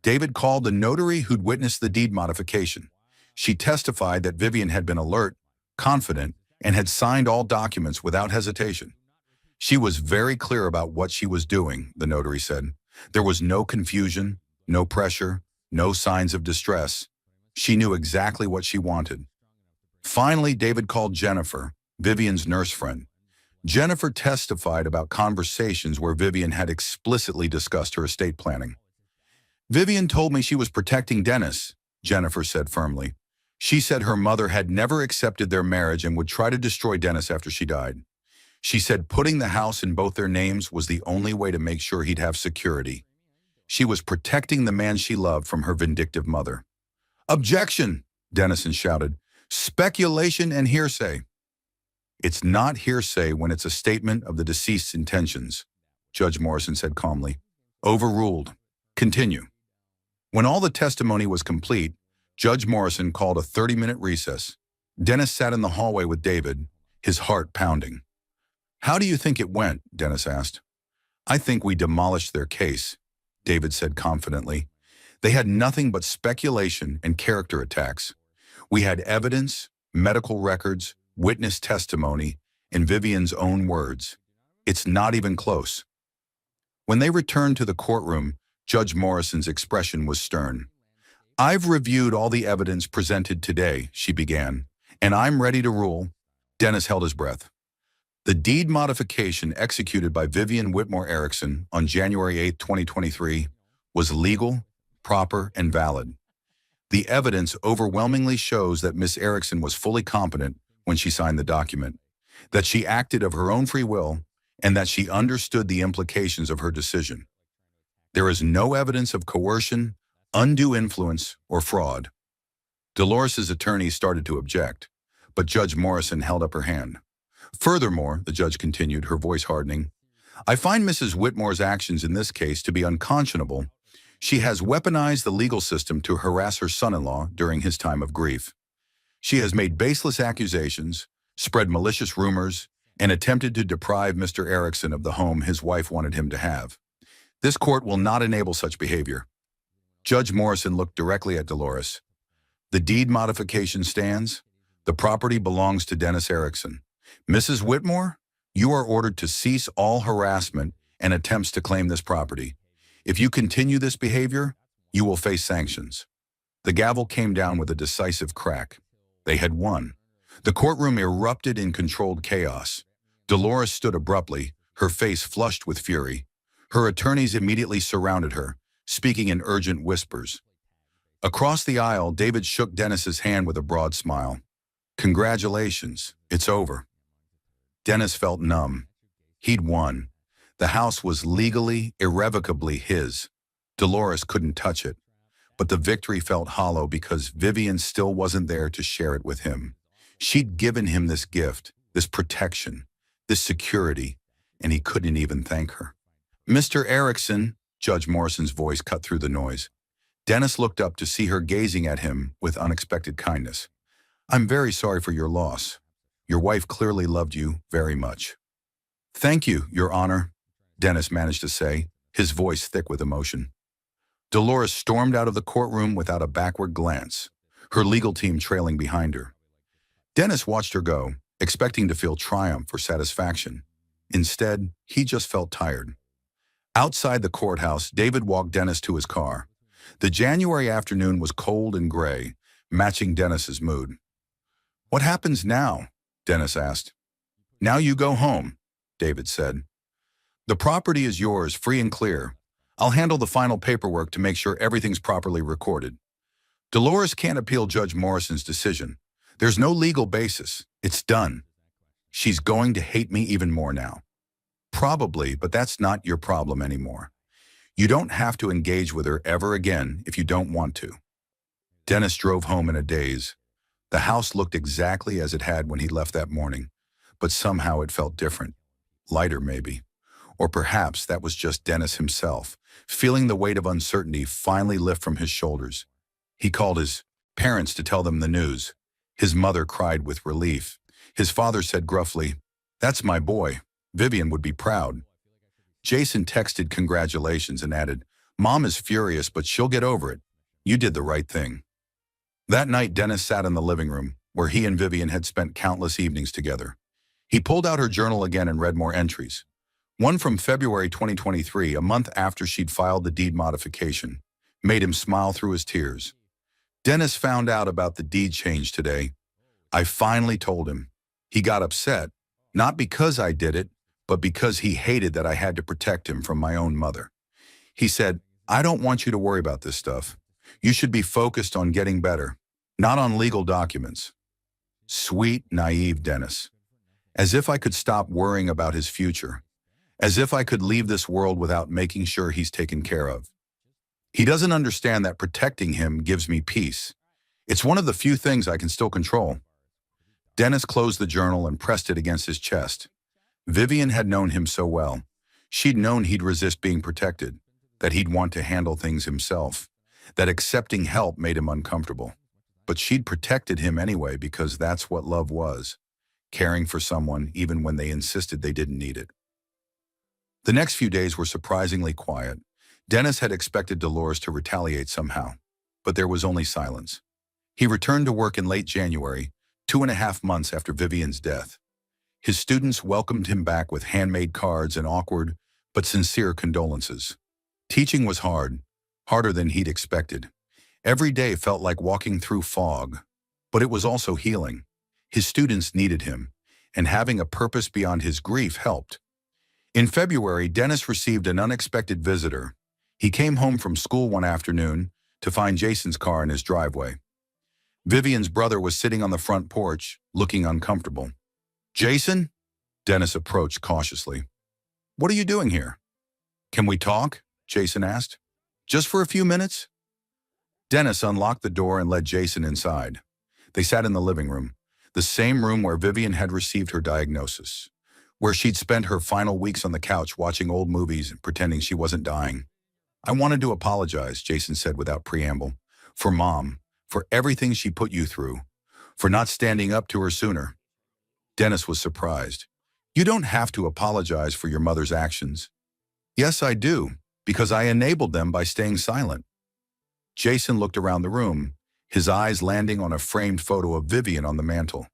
S1: David called the notary who'd witnessed the deed modification. She testified that Vivian had been alert, confident, and had signed all documents without hesitation. "She was very clear about what she was doing," the notary said. "There was no confusion, no pressure, no signs of distress. She knew exactly what she wanted." Finally, David called Jennifer, Vivian's nurse friend. Jennifer testified about conversations where Vivian had explicitly discussed her estate planning. "Vivian told me she was protecting Dennis," Jennifer said firmly. "She said her mother had never accepted their marriage and would try to destroy Dennis after she died. She said putting the house in both their names was the only way to make sure he'd have security. She was protecting the man she loved from her vindictive mother." "Objection!" Dennison shouted. "Speculation and hearsay." "It's not hearsay when it's a statement of the deceased's intentions," Judge Morrison said calmly. "Overruled. Continue." When all the testimony was complete, Judge Morrison called a 30-minute recess. Dennis sat in the hallway with David, his heart pounding. "How do you think it went?" Dennis asked. "I think we demolished their case," David said confidently. "They had nothing but speculation and character attacks. We had evidence, medical records, witness testimony, and Vivian's own words. It's not even close." When they returned to the courtroom, Judge Morrison's expression was stern. "I've reviewed all the evidence presented today," she began, "and I'm ready to rule." Dennis held his breath. The deed modification executed by Vivian Whitmore Erickson on January 8, 2023, was legal, proper, and valid. The evidence overwhelmingly shows that Miss Erickson was fully competent when she signed the document, that she acted of her own free will, and that she understood the implications of her decision. There is no evidence of coercion, undue influence, or fraud. Dolores's attorney started to object, but Judge Morrison held up her hand. "Furthermore," the judge continued, her voice hardening, "I find Mrs. Whitmore's actions in this case to be unconscionable. She has weaponized the legal system to harass her son-in-law during his time of grief. She has made baseless accusations, spread malicious rumors, and attempted to deprive Mr. Erickson of the home his wife wanted him to have. This court will not enable such behavior." Judge Morrison looked directly at Dolores. "The deed modification stands. The property belongs to Dennis Erickson. Mrs. Whitmore, you are ordered to cease all harassment and attempts to claim this property. If you continue this behavior, you will face sanctions." The gavel came down with a decisive crack. They had won. The courtroom erupted in controlled chaos. Dolores stood abruptly, her face flushed with fury. Her attorneys immediately surrounded her, speaking in urgent whispers. Across the aisle, David shook Dennis's hand with a broad smile. "Congratulations, it's over." Dennis felt numb. He'd won. The house was legally, irrevocably his. Dolores couldn't touch it. But the victory felt hollow because Vivian still wasn't there to share it with him. She'd given him this gift, this protection, this security, and he couldn't even thank her. "Mr. Erickson," Judge Morrison's voice cut through the noise. Dennis looked up to see her gazing at him with unexpected kindness. "I'm very sorry for your loss. Your wife clearly loved you very much." "Thank you, Your Honor," Dennis managed to say, his voice thick with emotion. Dolores stormed out of the courtroom without a backward glance, her legal team trailing behind her. Dennis watched her go, expecting to feel triumph or satisfaction. Instead, he just felt tired. Outside the courthouse, David walked Dennis to his car. The January afternoon was cold and gray, matching Dennis's mood. "What happens now?" Dennis asked. "Now you go home," David said. "The property is yours, free and clear. I'll handle the final paperwork to make sure everything's properly recorded. Dolores can't appeal Judge Morrison's decision. There's no legal basis. It's done. She's going to hate me even more now." "Probably, but that's not your problem anymore. You don't have to engage with her ever again if you don't want to." Dennis drove home in a daze. The house looked exactly as it had when he left that morning, but somehow it felt different. Lighter, maybe. Or perhaps that was just Dennis himself, feeling the weight of uncertainty finally lift from his shoulders. He called his parents to tell them the news. His mother cried with relief. His father said gruffly, "That's my boy. Vivian would be proud." Jason texted congratulations and added, "Mom is furious, but she'll get over it. You did the right thing." That night, Dennis sat in the living room, where he and Vivian had spent countless evenings together. He pulled out her journal again and read more entries. One from February 2023, a month after she'd filed the deed modification, made him smile through his tears. "Dennis found out about the deed change today. I finally told him. He got upset, not because I did it, but because he hated that I had to protect him from my own mother. He said, 'I don't want you to worry about this stuff. You should be focused on getting better, not on legal documents.'" Sweet, naive Dennis. As if I could stop worrying about his future. As if I could leave this world without making sure he's taken care of. He doesn't understand that protecting him gives me peace. It's one of the few things I can still control. Dennis closed the journal and pressed it against his chest. Vivian had known him so well. She'd known he'd resist being protected, that he'd want to handle things himself, that accepting help made him uncomfortable. But she'd protected him anyway because that's what love was, caring for someone even when they insisted they didn't need it. The next few days were surprisingly quiet. Dennis had expected Dolores to retaliate somehow, but there was only silence. He returned to work in late January, 2.5 months after Vivian's death. His students welcomed him back with handmade cards and awkward but sincere condolences. Teaching was hard, harder than he'd expected. Every day felt like walking through fog, but it was also healing. His students needed him, and having a purpose beyond his grief helped. In February, Dennis received an unexpected visitor. He came home from school one afternoon to find Jason's car in his driveway. Vivian's brother was sitting on the front porch, looking uncomfortable. "Jason?" Dennis approached cautiously. "What are you doing here?" "Can we talk?" Jason asked. "Just for a few minutes?" Dennis unlocked the door and led Jason inside. They sat in the living room, the same room where Vivian had received her diagnosis, where she'd spent her final weeks on the couch watching old movies and pretending she wasn't dying. "I wanted to apologize," Jason said without preamble, "for Mom, for everything she put you through, for not standing up to her sooner." Dennis was surprised. "You don't have to apologize for your mother's actions." "Yes, I do, because I enabled them by staying silent." Jason looked around the room, his eyes landing on a framed photo of Vivian on the mantel.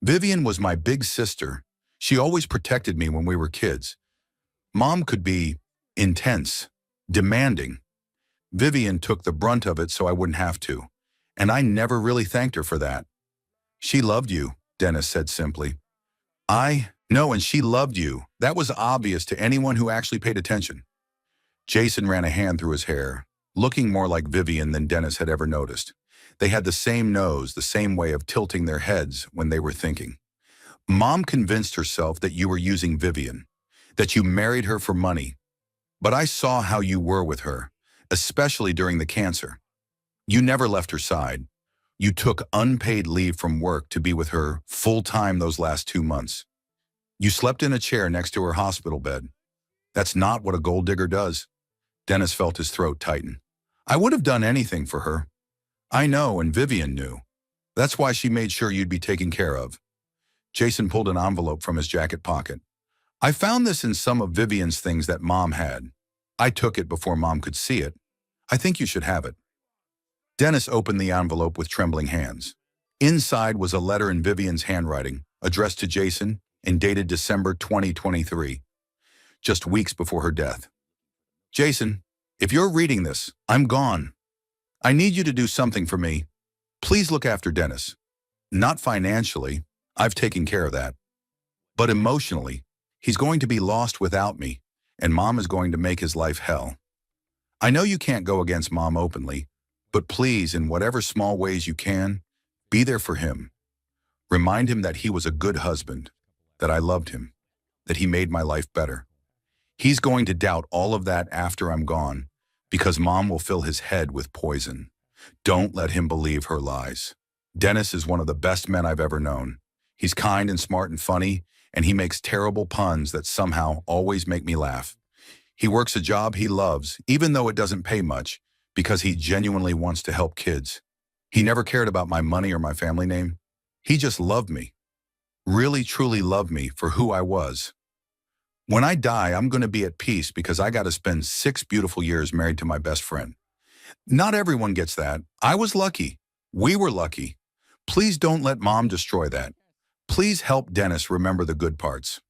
S1: "Vivian was my big sister. She always protected me when we were kids. Mom could be intense, demanding. Vivian took the brunt of it so I wouldn't have to, and I never really thanked her for that." "She loved you," Dennis said simply. "I know, and she loved you. That was obvious to anyone who actually paid attention." Jason ran a hand through his hair, looking more like Vivian than Dennis had ever noticed. They had the same nose, the same way of tilting their heads when they were thinking. "Mom convinced herself that you were using Vivian, that you married her for money. But I saw how you were with her, especially during the cancer. You never left her side. You took unpaid leave from work to be with her full-time those last 2 months. You slept in a chair next to her hospital bed. That's not what a gold digger does." Dennis felt his throat tighten. "I would have done anything for her. I know, and Vivian knew. That's why she made sure you'd be taken care of." Jason pulled an envelope from his jacket pocket. "I found this in some of Vivian's things that Mom had. I took it before Mom could see it. I think you should have it. Dennis opened the envelope with trembling hands. Inside was a letter in Vivian's handwriting, addressed to Jason and dated December 2023, just weeks before her death. Jason, if you're reading this, I'm gone. I need you to do something for me. Please look after Dennis. Not financially, I've taken care of that. But emotionally, he's going to be lost without me, and Mom is going to make his life hell. I know you can't go against Mom openly, but please, in whatever small ways you can, be there for him. Remind him that he was a good husband, that I loved him, that he made my life better. He's going to doubt all of that after I'm gone, because Mom will fill his head with poison. Don't let him believe her lies. Dennis is one of the best men I've ever known. He's kind and smart and funny, and he makes terrible puns that somehow always make me laugh. He works a job he loves, even though it doesn't pay much, because he genuinely wants to help kids. He never cared about my money or my family name. He just loved me. Really, truly loved me for who I was. When I die, I'm going to be at peace because I got to spend 6 beautiful years married to my best friend. Not everyone gets that. I was lucky. We were lucky. Please don't let Mom destroy that. Please help Dennis remember the good parts.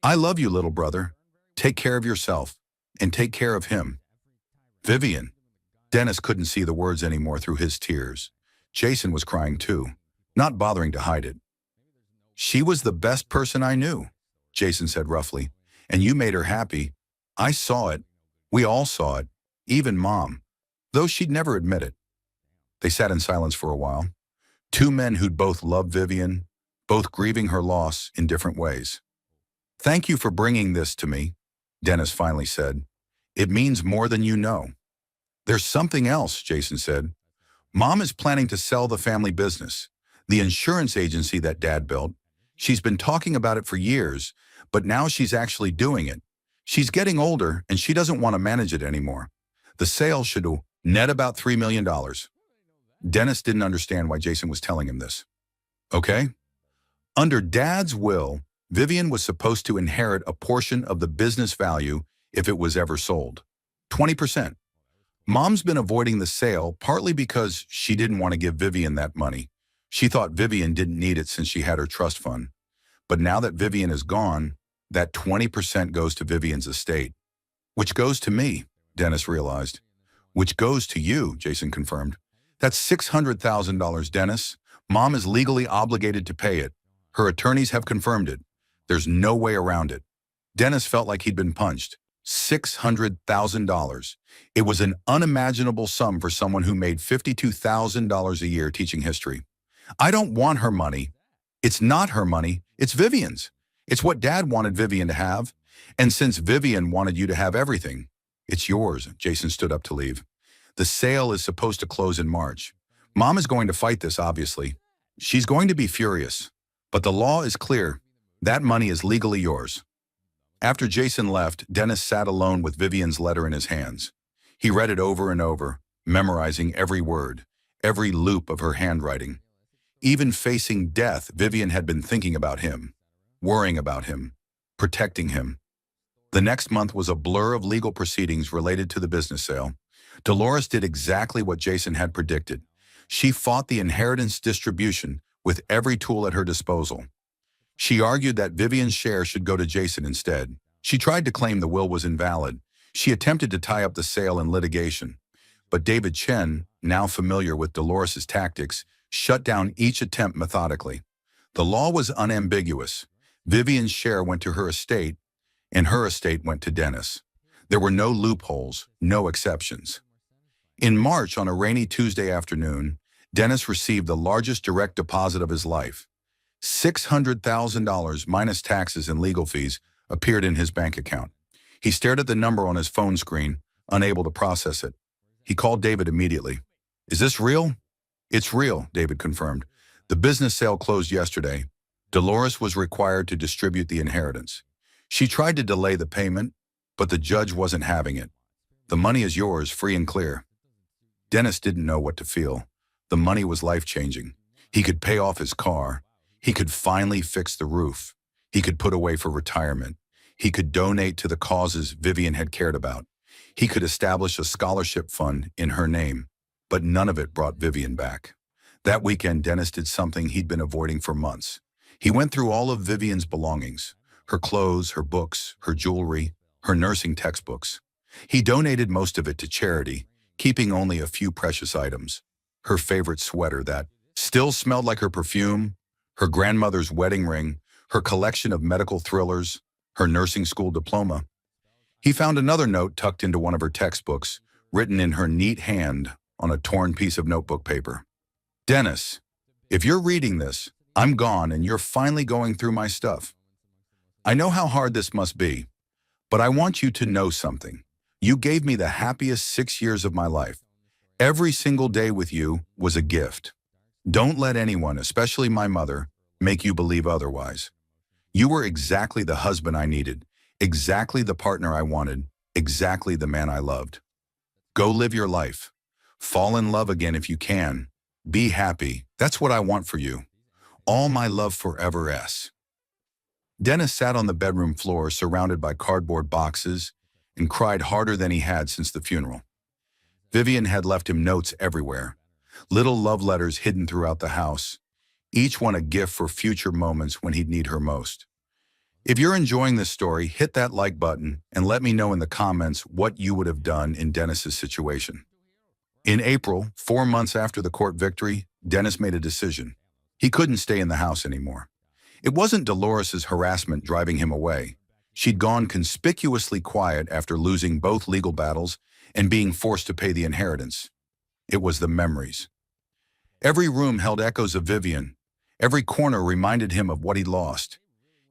S1: I love you, little brother. Take care of yourself, and take care of him. Vivian. Dennis couldn't see the words anymore through his tears. Jason was crying too, not bothering to hide it. She was the best person I knew, Jason said roughly, and you made her happy. I saw it. We all saw it, even Mom, though she'd never admit it. They sat in silence for a while. Two men who'd both loved Vivian, both grieving her loss in different ways. Thank you for bringing this to me, Dennis finally said. It means more than you know. There's something else, Jason said. Mom is planning to sell the family business, the insurance agency that Dad built. She's been talking about it for years, but now she's actually doing it. She's getting older and she doesn't want to manage it anymore. The sale should net about $3 million. Dennis didn't understand why Jason was telling him this. Okay? Under Dad's will, Vivian was supposed to inherit a portion of the business value if it was ever sold. 20%. Mom's been avoiding the sale partly because she didn't want to give Vivian that money. She thought Vivian didn't need it since she had her trust fund. But now that Vivian is gone, that 20% goes to Vivian's estate. Which goes to me, Dennis realized. Which goes to you, Jason confirmed. That's $600,000, Dennis. Mom is legally obligated to pay it. Her attorneys have confirmed it. There's no way around it. Dennis felt like he'd been punched. $600,000. It was an unimaginable sum for someone who made $52,000 a year teaching history. I don't want her money. It's not her money. It's Vivian's. It's what Dad wanted Vivian to have. And since Vivian wanted you to have everything, it's yours. Jason stood up to leave. The sale is supposed to close in March. Mom is going to fight this, obviously. She's going to be furious. But the law is clear. That money is legally yours. After Jason left, Dennis sat alone with Vivian's letter in his hands. He read it over and over, memorizing every word, every loop of her handwriting. Even facing death, Vivian had been thinking about him, worrying about him, protecting him. The next month was a blur of legal proceedings related to the business sale. Dolores did exactly what Jason had predicted. She fought the inheritance distribution with every tool at her disposal. She argued that Vivian's share should go to Jason instead. She tried to claim the will was invalid. She attempted to tie up the sale in litigation. But David Chen, now familiar with Dolores' tactics, shut down each attempt methodically. The law was unambiguous. Vivian's share went to her estate, and her estate went to Dennis. There were no loopholes, no exceptions. In March, on a rainy Tuesday afternoon, Dennis received the largest direct deposit of his life. $600,000 minus taxes and legal fees appeared in his bank account. He stared at the number on his phone screen, unable to process it. He called David immediately. Is this real? It's real, David confirmed. The business sale closed yesterday. Dolores was required to distribute the inheritance. She tried to delay the payment, but the judge wasn't having it. The money is yours, free and clear. Dennis didn't know what to feel. The money was life-changing. He could pay off his car. He could finally fix the roof. He could put away for retirement. He could donate to the causes Vivian had cared about. He could establish a scholarship fund in her name, but none of it brought Vivian back. That weekend, Dennis did something he'd been avoiding for months. He went through all of Vivian's belongings, her clothes, her books, her jewelry, her nursing textbooks. He donated most of it to charity, keeping only a few precious items. Her favorite sweater that still smelled like her perfume, her grandmother's wedding ring, her collection of medical thrillers, her nursing school diploma. He found another note tucked into one of her textbooks, written in her neat hand on a torn piece of notebook paper. Dennis, if you're reading this, I'm gone and you're finally going through my stuff. I know how hard this must be, but I want you to know something. You gave me the happiest 6 years of my life. Every single day with you was a gift. Don't let anyone, especially my mother, make you believe otherwise. You were exactly the husband I needed, exactly the partner I wanted, exactly the man I loved. Go live your life. Fall in love again if you can. Be happy. That's what I want for you. All my love forever, S. Dennis sat on the bedroom floor surrounded by cardboard boxes and cried harder than he had since the funeral. Vivian had left him notes everywhere, little love letters hidden throughout the house, each one a gift for future moments when he'd need her most. If you're enjoying this story, hit that like button and let me know in the comments what you would have done in Dennis's situation. In April, 4 months after the court victory, Dennis made a decision. He couldn't stay in the house anymore. It wasn't Dolores's harassment driving him away. She'd gone conspicuously quiet after losing both legal battles and being forced to pay the inheritance. It was the memories. Every room held echoes of Vivian. Every corner reminded him of what he'd lost.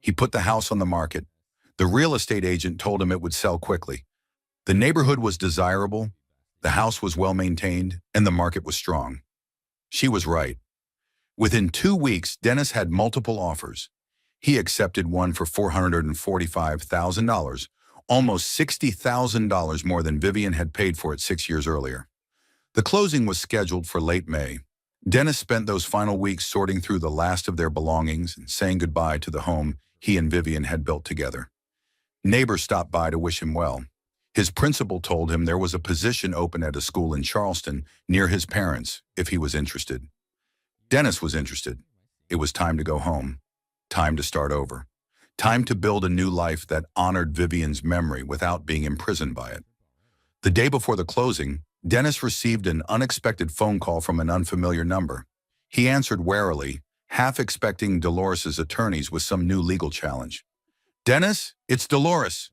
S1: He put the house on the market. The real estate agent told him it would sell quickly. The neighborhood was desirable, the house was well maintained, and the market was strong. She was right. Within 2 weeks, Dennis had multiple offers. He accepted one for $445,000, almost $60,000 more than Vivian had paid for it 6 years earlier. The closing was scheduled for late May. Dennis spent those final weeks sorting through the last of their belongings and saying goodbye to the home he and Vivian had built together. Neighbors stopped by to wish him well. His principal told him there was a position open at a school in Charleston near his parents if he was interested. Dennis was interested. It was time to go home. Time to start over. Time to build a new life that honored Vivian's memory without being imprisoned by it. The day before the closing, Dennis received an unexpected phone call from an unfamiliar number. He answered warily, half expecting Dolores's attorneys with some new legal challenge. "Dennis, it's Dolores."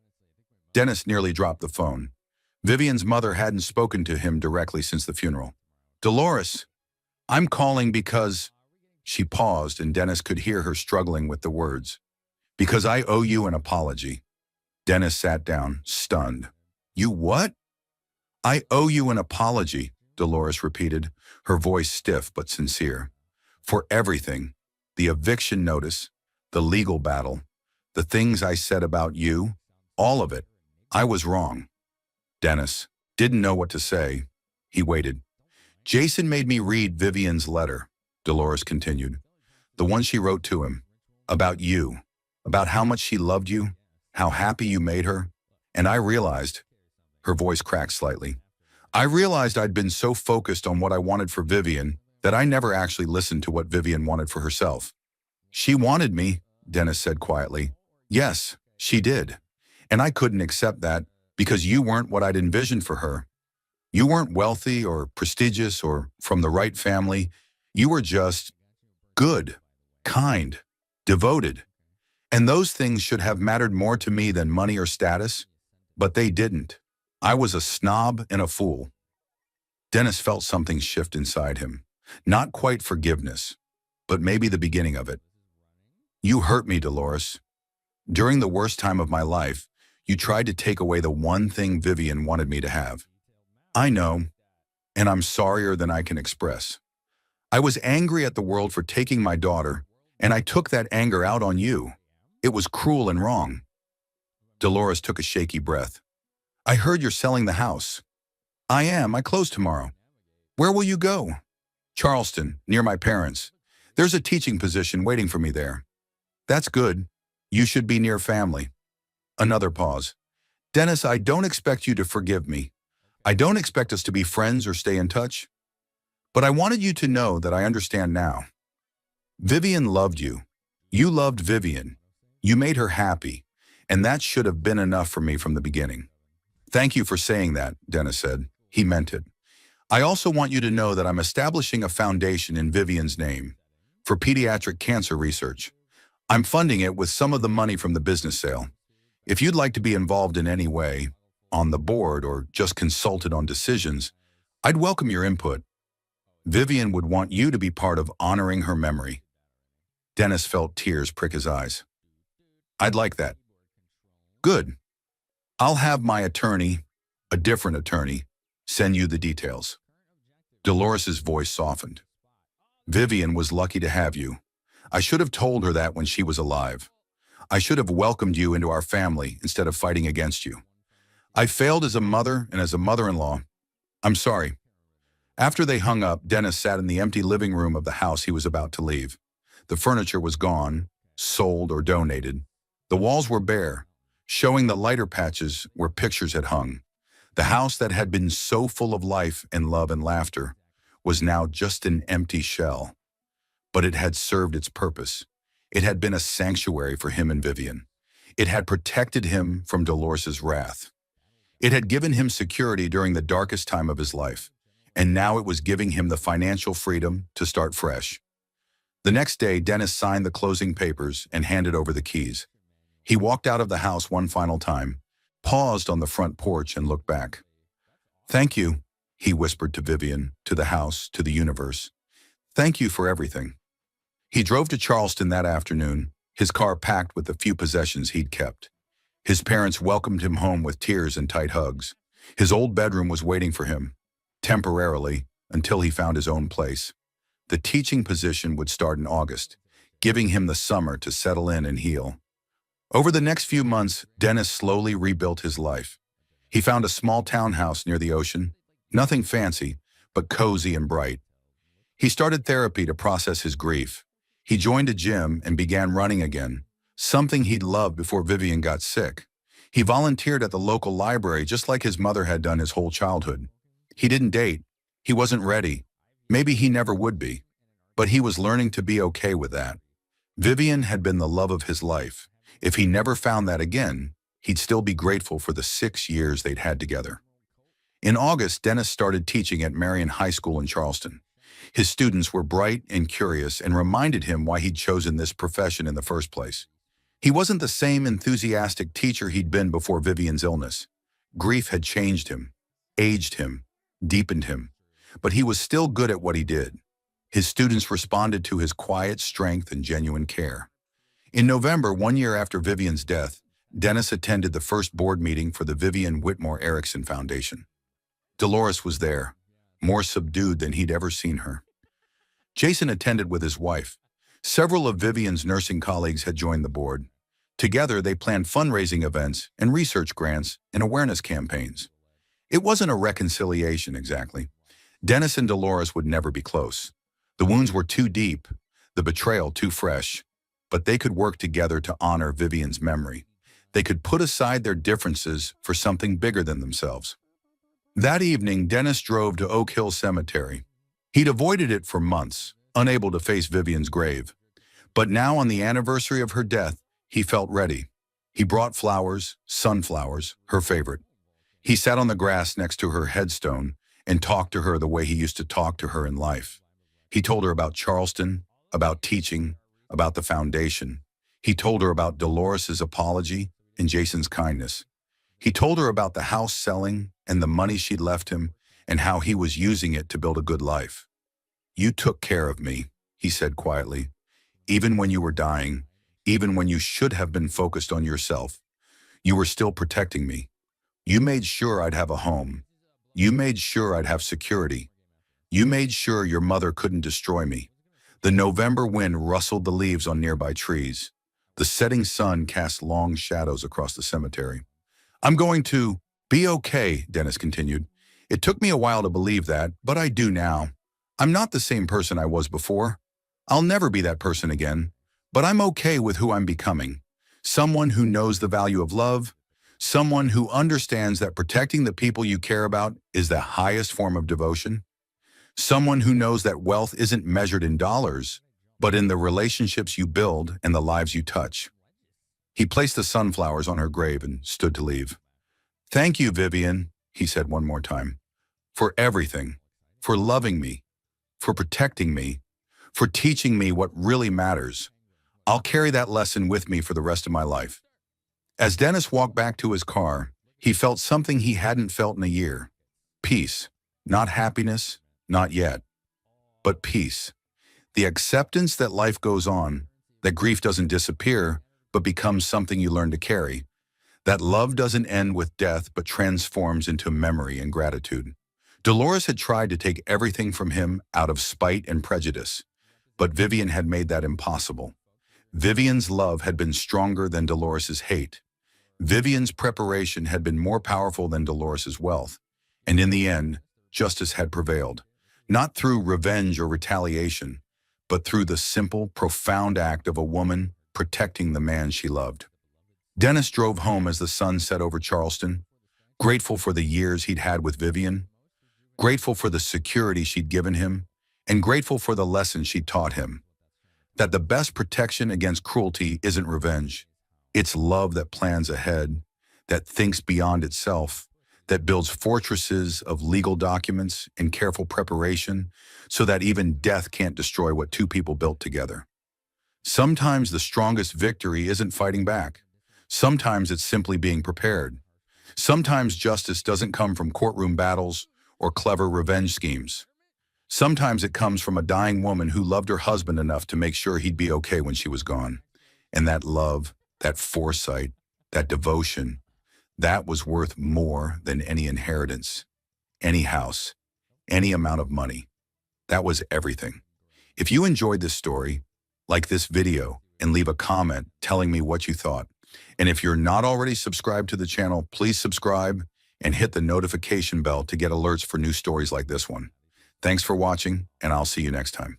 S1: Dennis nearly dropped the phone. Vivian's mother hadn't spoken to him directly since the funeral. "Dolores, I'm calling because—" She paused and Dennis could hear her struggling with the words. "Because I owe you an apology." Dennis sat down, stunned. "You what?" "I owe you an apology," Dolores repeated, her voice stiff but sincere. "For everything, the eviction notice, the legal battle, the things I said about you, all of it. I was wrong." Dennis didn't know what to say. He waited. "Jason made me read Vivian's letter," Dolores continued. "The one she wrote to him. About you. About how much she loved you. How happy you made her. And I realized," her voice cracked slightly, "I realized I'd been so focused on what I wanted for Vivian that I never actually listened to what Vivian wanted for herself." "She wanted me," Dennis said quietly. "Yes, she did. And I couldn't accept that because you weren't what I'd envisioned for her. You weren't wealthy or prestigious or from the right family. You were just good, kind, devoted. And those things should have mattered more to me than money or status, but they didn't. I was a snob and a fool." Dennis felt something shift inside him. Not quite forgiveness, but maybe the beginning of it. "You hurt me, Dolores. During the worst time of my life, you tried to take away the one thing Vivian wanted me to have. I know, and I'm sorrier than I can express. I was angry at the world for taking my daughter, and I took that anger out on you. It was cruel and wrong." Dolores took a shaky breath. "I heard you're selling the house." "I am. I close tomorrow." "Where will you go?" "Charleston, near my parents. There's a teaching position waiting for me there." "That's good. You should be near family." Another pause. Dennis, I don't expect you to forgive me. I don't expect us to be friends or stay in touch. But I wanted you to know that I understand now. Vivian loved you. You loved Vivian. You made her happy. And that should have been enough for me from the beginning. Thank you for saying that, Dennis said. He meant it. I also want you to know that I'm establishing a foundation in Vivian's name for pediatric cancer research. I'm funding it with some of the money from the business sale. If you'd like to be involved in any way, on the board or just consulted on decisions, I'd welcome your input. Vivian would want you to be part of honoring her memory. Dennis felt tears prick his eyes. I'd like that. Good. I'll have my attorney, a different attorney, send you the details. Dolores's voice softened. Vivian was lucky to have you. I should have told her that when she was alive. I should have welcomed you into our family instead of fighting against you. I failed as a mother and as a mother-in-law. I'm sorry. After they hung up, Dennis sat in the empty living room of the house he was about to leave. The furniture was gone, sold or donated. The walls were bare, showing the lighter patches where pictures had hung. The house that had been so full of life and love and laughter was now just an empty shell. But it had served its purpose. It had been a sanctuary for him and Vivian. It had protected him from Dolores's wrath. It had given him security during the darkest time of his life, and now it was giving him the financial freedom to start fresh. The next day, Dennis signed the closing papers and handed over the keys. He walked out of the house one final time, paused on the front porch and looked back. Thank you, he whispered to Vivian, to the house, to the universe. Thank you for everything. He drove to Charleston that afternoon, his car packed with the few possessions he'd kept. His parents welcomed him home with tears and tight hugs. His old bedroom was waiting for him, temporarily, until he found his own place. The teaching position would start in August, giving him the summer to settle in and heal. Over the next few months, Dennis slowly rebuilt his life. He found a small townhouse near the ocean, nothing fancy, but cozy and bright. He started therapy to process his grief. He joined a gym and began running again, something he'd loved before Vivian got sick. He volunteered at the local library just like his mother had done his whole childhood. He didn't date. He wasn't ready. Maybe he never would be. But he was learning to be okay with that. Vivian had been the love of his life. If he never found that again, he'd still be grateful for the 6 years they'd had together. In August, Dennis started teaching at Marion High School in Charleston. His students were bright and curious and reminded him why he'd chosen this profession in the first place. He wasn't the same enthusiastic teacher he'd been before Vivian's illness. Grief had changed him, aged him, deepened him, but he was still good at what he did. His students responded to his quiet strength and genuine care. In November, 1 year after Vivian's death, Dennis attended the first board meeting for the Vivian Whitmore Erickson Foundation. Dolores was there, more subdued than he'd ever seen her. Jason attended with his wife. Several of Vivian's nursing colleagues had joined the board. Together, they planned fundraising events and research grants and awareness campaigns. It wasn't a reconciliation, exactly. Dennis and Dolores would never be close. The wounds were too deep, the betrayal too fresh, but they could work together to honor Vivian's memory. They could put aside their differences for something bigger than themselves. That evening, Dennis drove to Oak Hill Cemetery. He'd avoided it for months, unable to face Vivian's grave. But now, on the anniversary of her death, he felt ready. He brought flowers, sunflowers, her favorite. He sat on the grass next to her headstone and talked to her the way he used to talk to her in life. He told her about Charleston, about teaching, about the foundation. He told her about Dolores's apology and Jason's kindness. He told her about the house selling and the money she'd left him and how he was using it to build a good life. You took care of me, he said quietly. Even when you were dying, even when you should have been focused on yourself, you were still protecting me. You made sure I'd have a home. You made sure I'd have security. You made sure your mother couldn't destroy me. The November wind rustled the leaves on nearby trees. The setting sun cast long shadows across the cemetery. I'm going to be okay, Dennis continued. It took me a while to believe that, but I do now. I'm not the same person I was before. I'll never be that person again, but I'm okay with who I'm becoming. Someone who knows the value of love, Someone who understands that protecting the people you care about is the highest form of devotion. Someone who knows that wealth isn't measured in dollars, but in the relationships you build and the lives you touch. He placed the sunflowers on her grave and stood to leave. "Thank you, Vivian," he said one more time, "for everything, for loving me, for protecting me, for teaching me what really matters. I'll carry that lesson with me for the rest of my life." As Dennis walked back to his car, he felt something he hadn't felt in a year. Peace. Not happiness, not yet, but peace. The acceptance that life goes on, that grief doesn't disappear, but becomes something you learn to carry. That love doesn't end with death, but transforms into memory and gratitude. Dolores had tried to take everything from him out of spite and prejudice, but Vivian had made that impossible. Vivian's love had been stronger than Dolores's hate. Vivian's preparation had been more powerful than Dolores's wealth. And in the end, justice had prevailed. Not through revenge or retaliation, but through the simple, profound act of a woman protecting the man she loved. Dennis drove home as the sun set over Charleston, grateful for the years he'd had with Vivian, grateful for the security she'd given him, and grateful for the lesson she'd taught him. That the best protection against cruelty isn't revenge. It's love that plans ahead, that thinks beyond itself, that builds fortresses of legal documents and careful preparation so that even death can't destroy what two people built together. Sometimes the strongest victory isn't fighting back. Sometimes it's simply being prepared. Sometimes justice doesn't come from courtroom battles or clever revenge schemes. Sometimes it comes from a dying woman who loved her husband enough to make sure he'd be okay when she was gone. And that love, that foresight, that devotion, that was worth more than any inheritance, any house, any amount of money. That was everything. If you enjoyed this story, like this video and leave a comment telling me what you thought. And if you're not already subscribed to the channel, please subscribe and hit the notification bell to get alerts for new stories like this one. Thanks for watching, and I'll see you next time.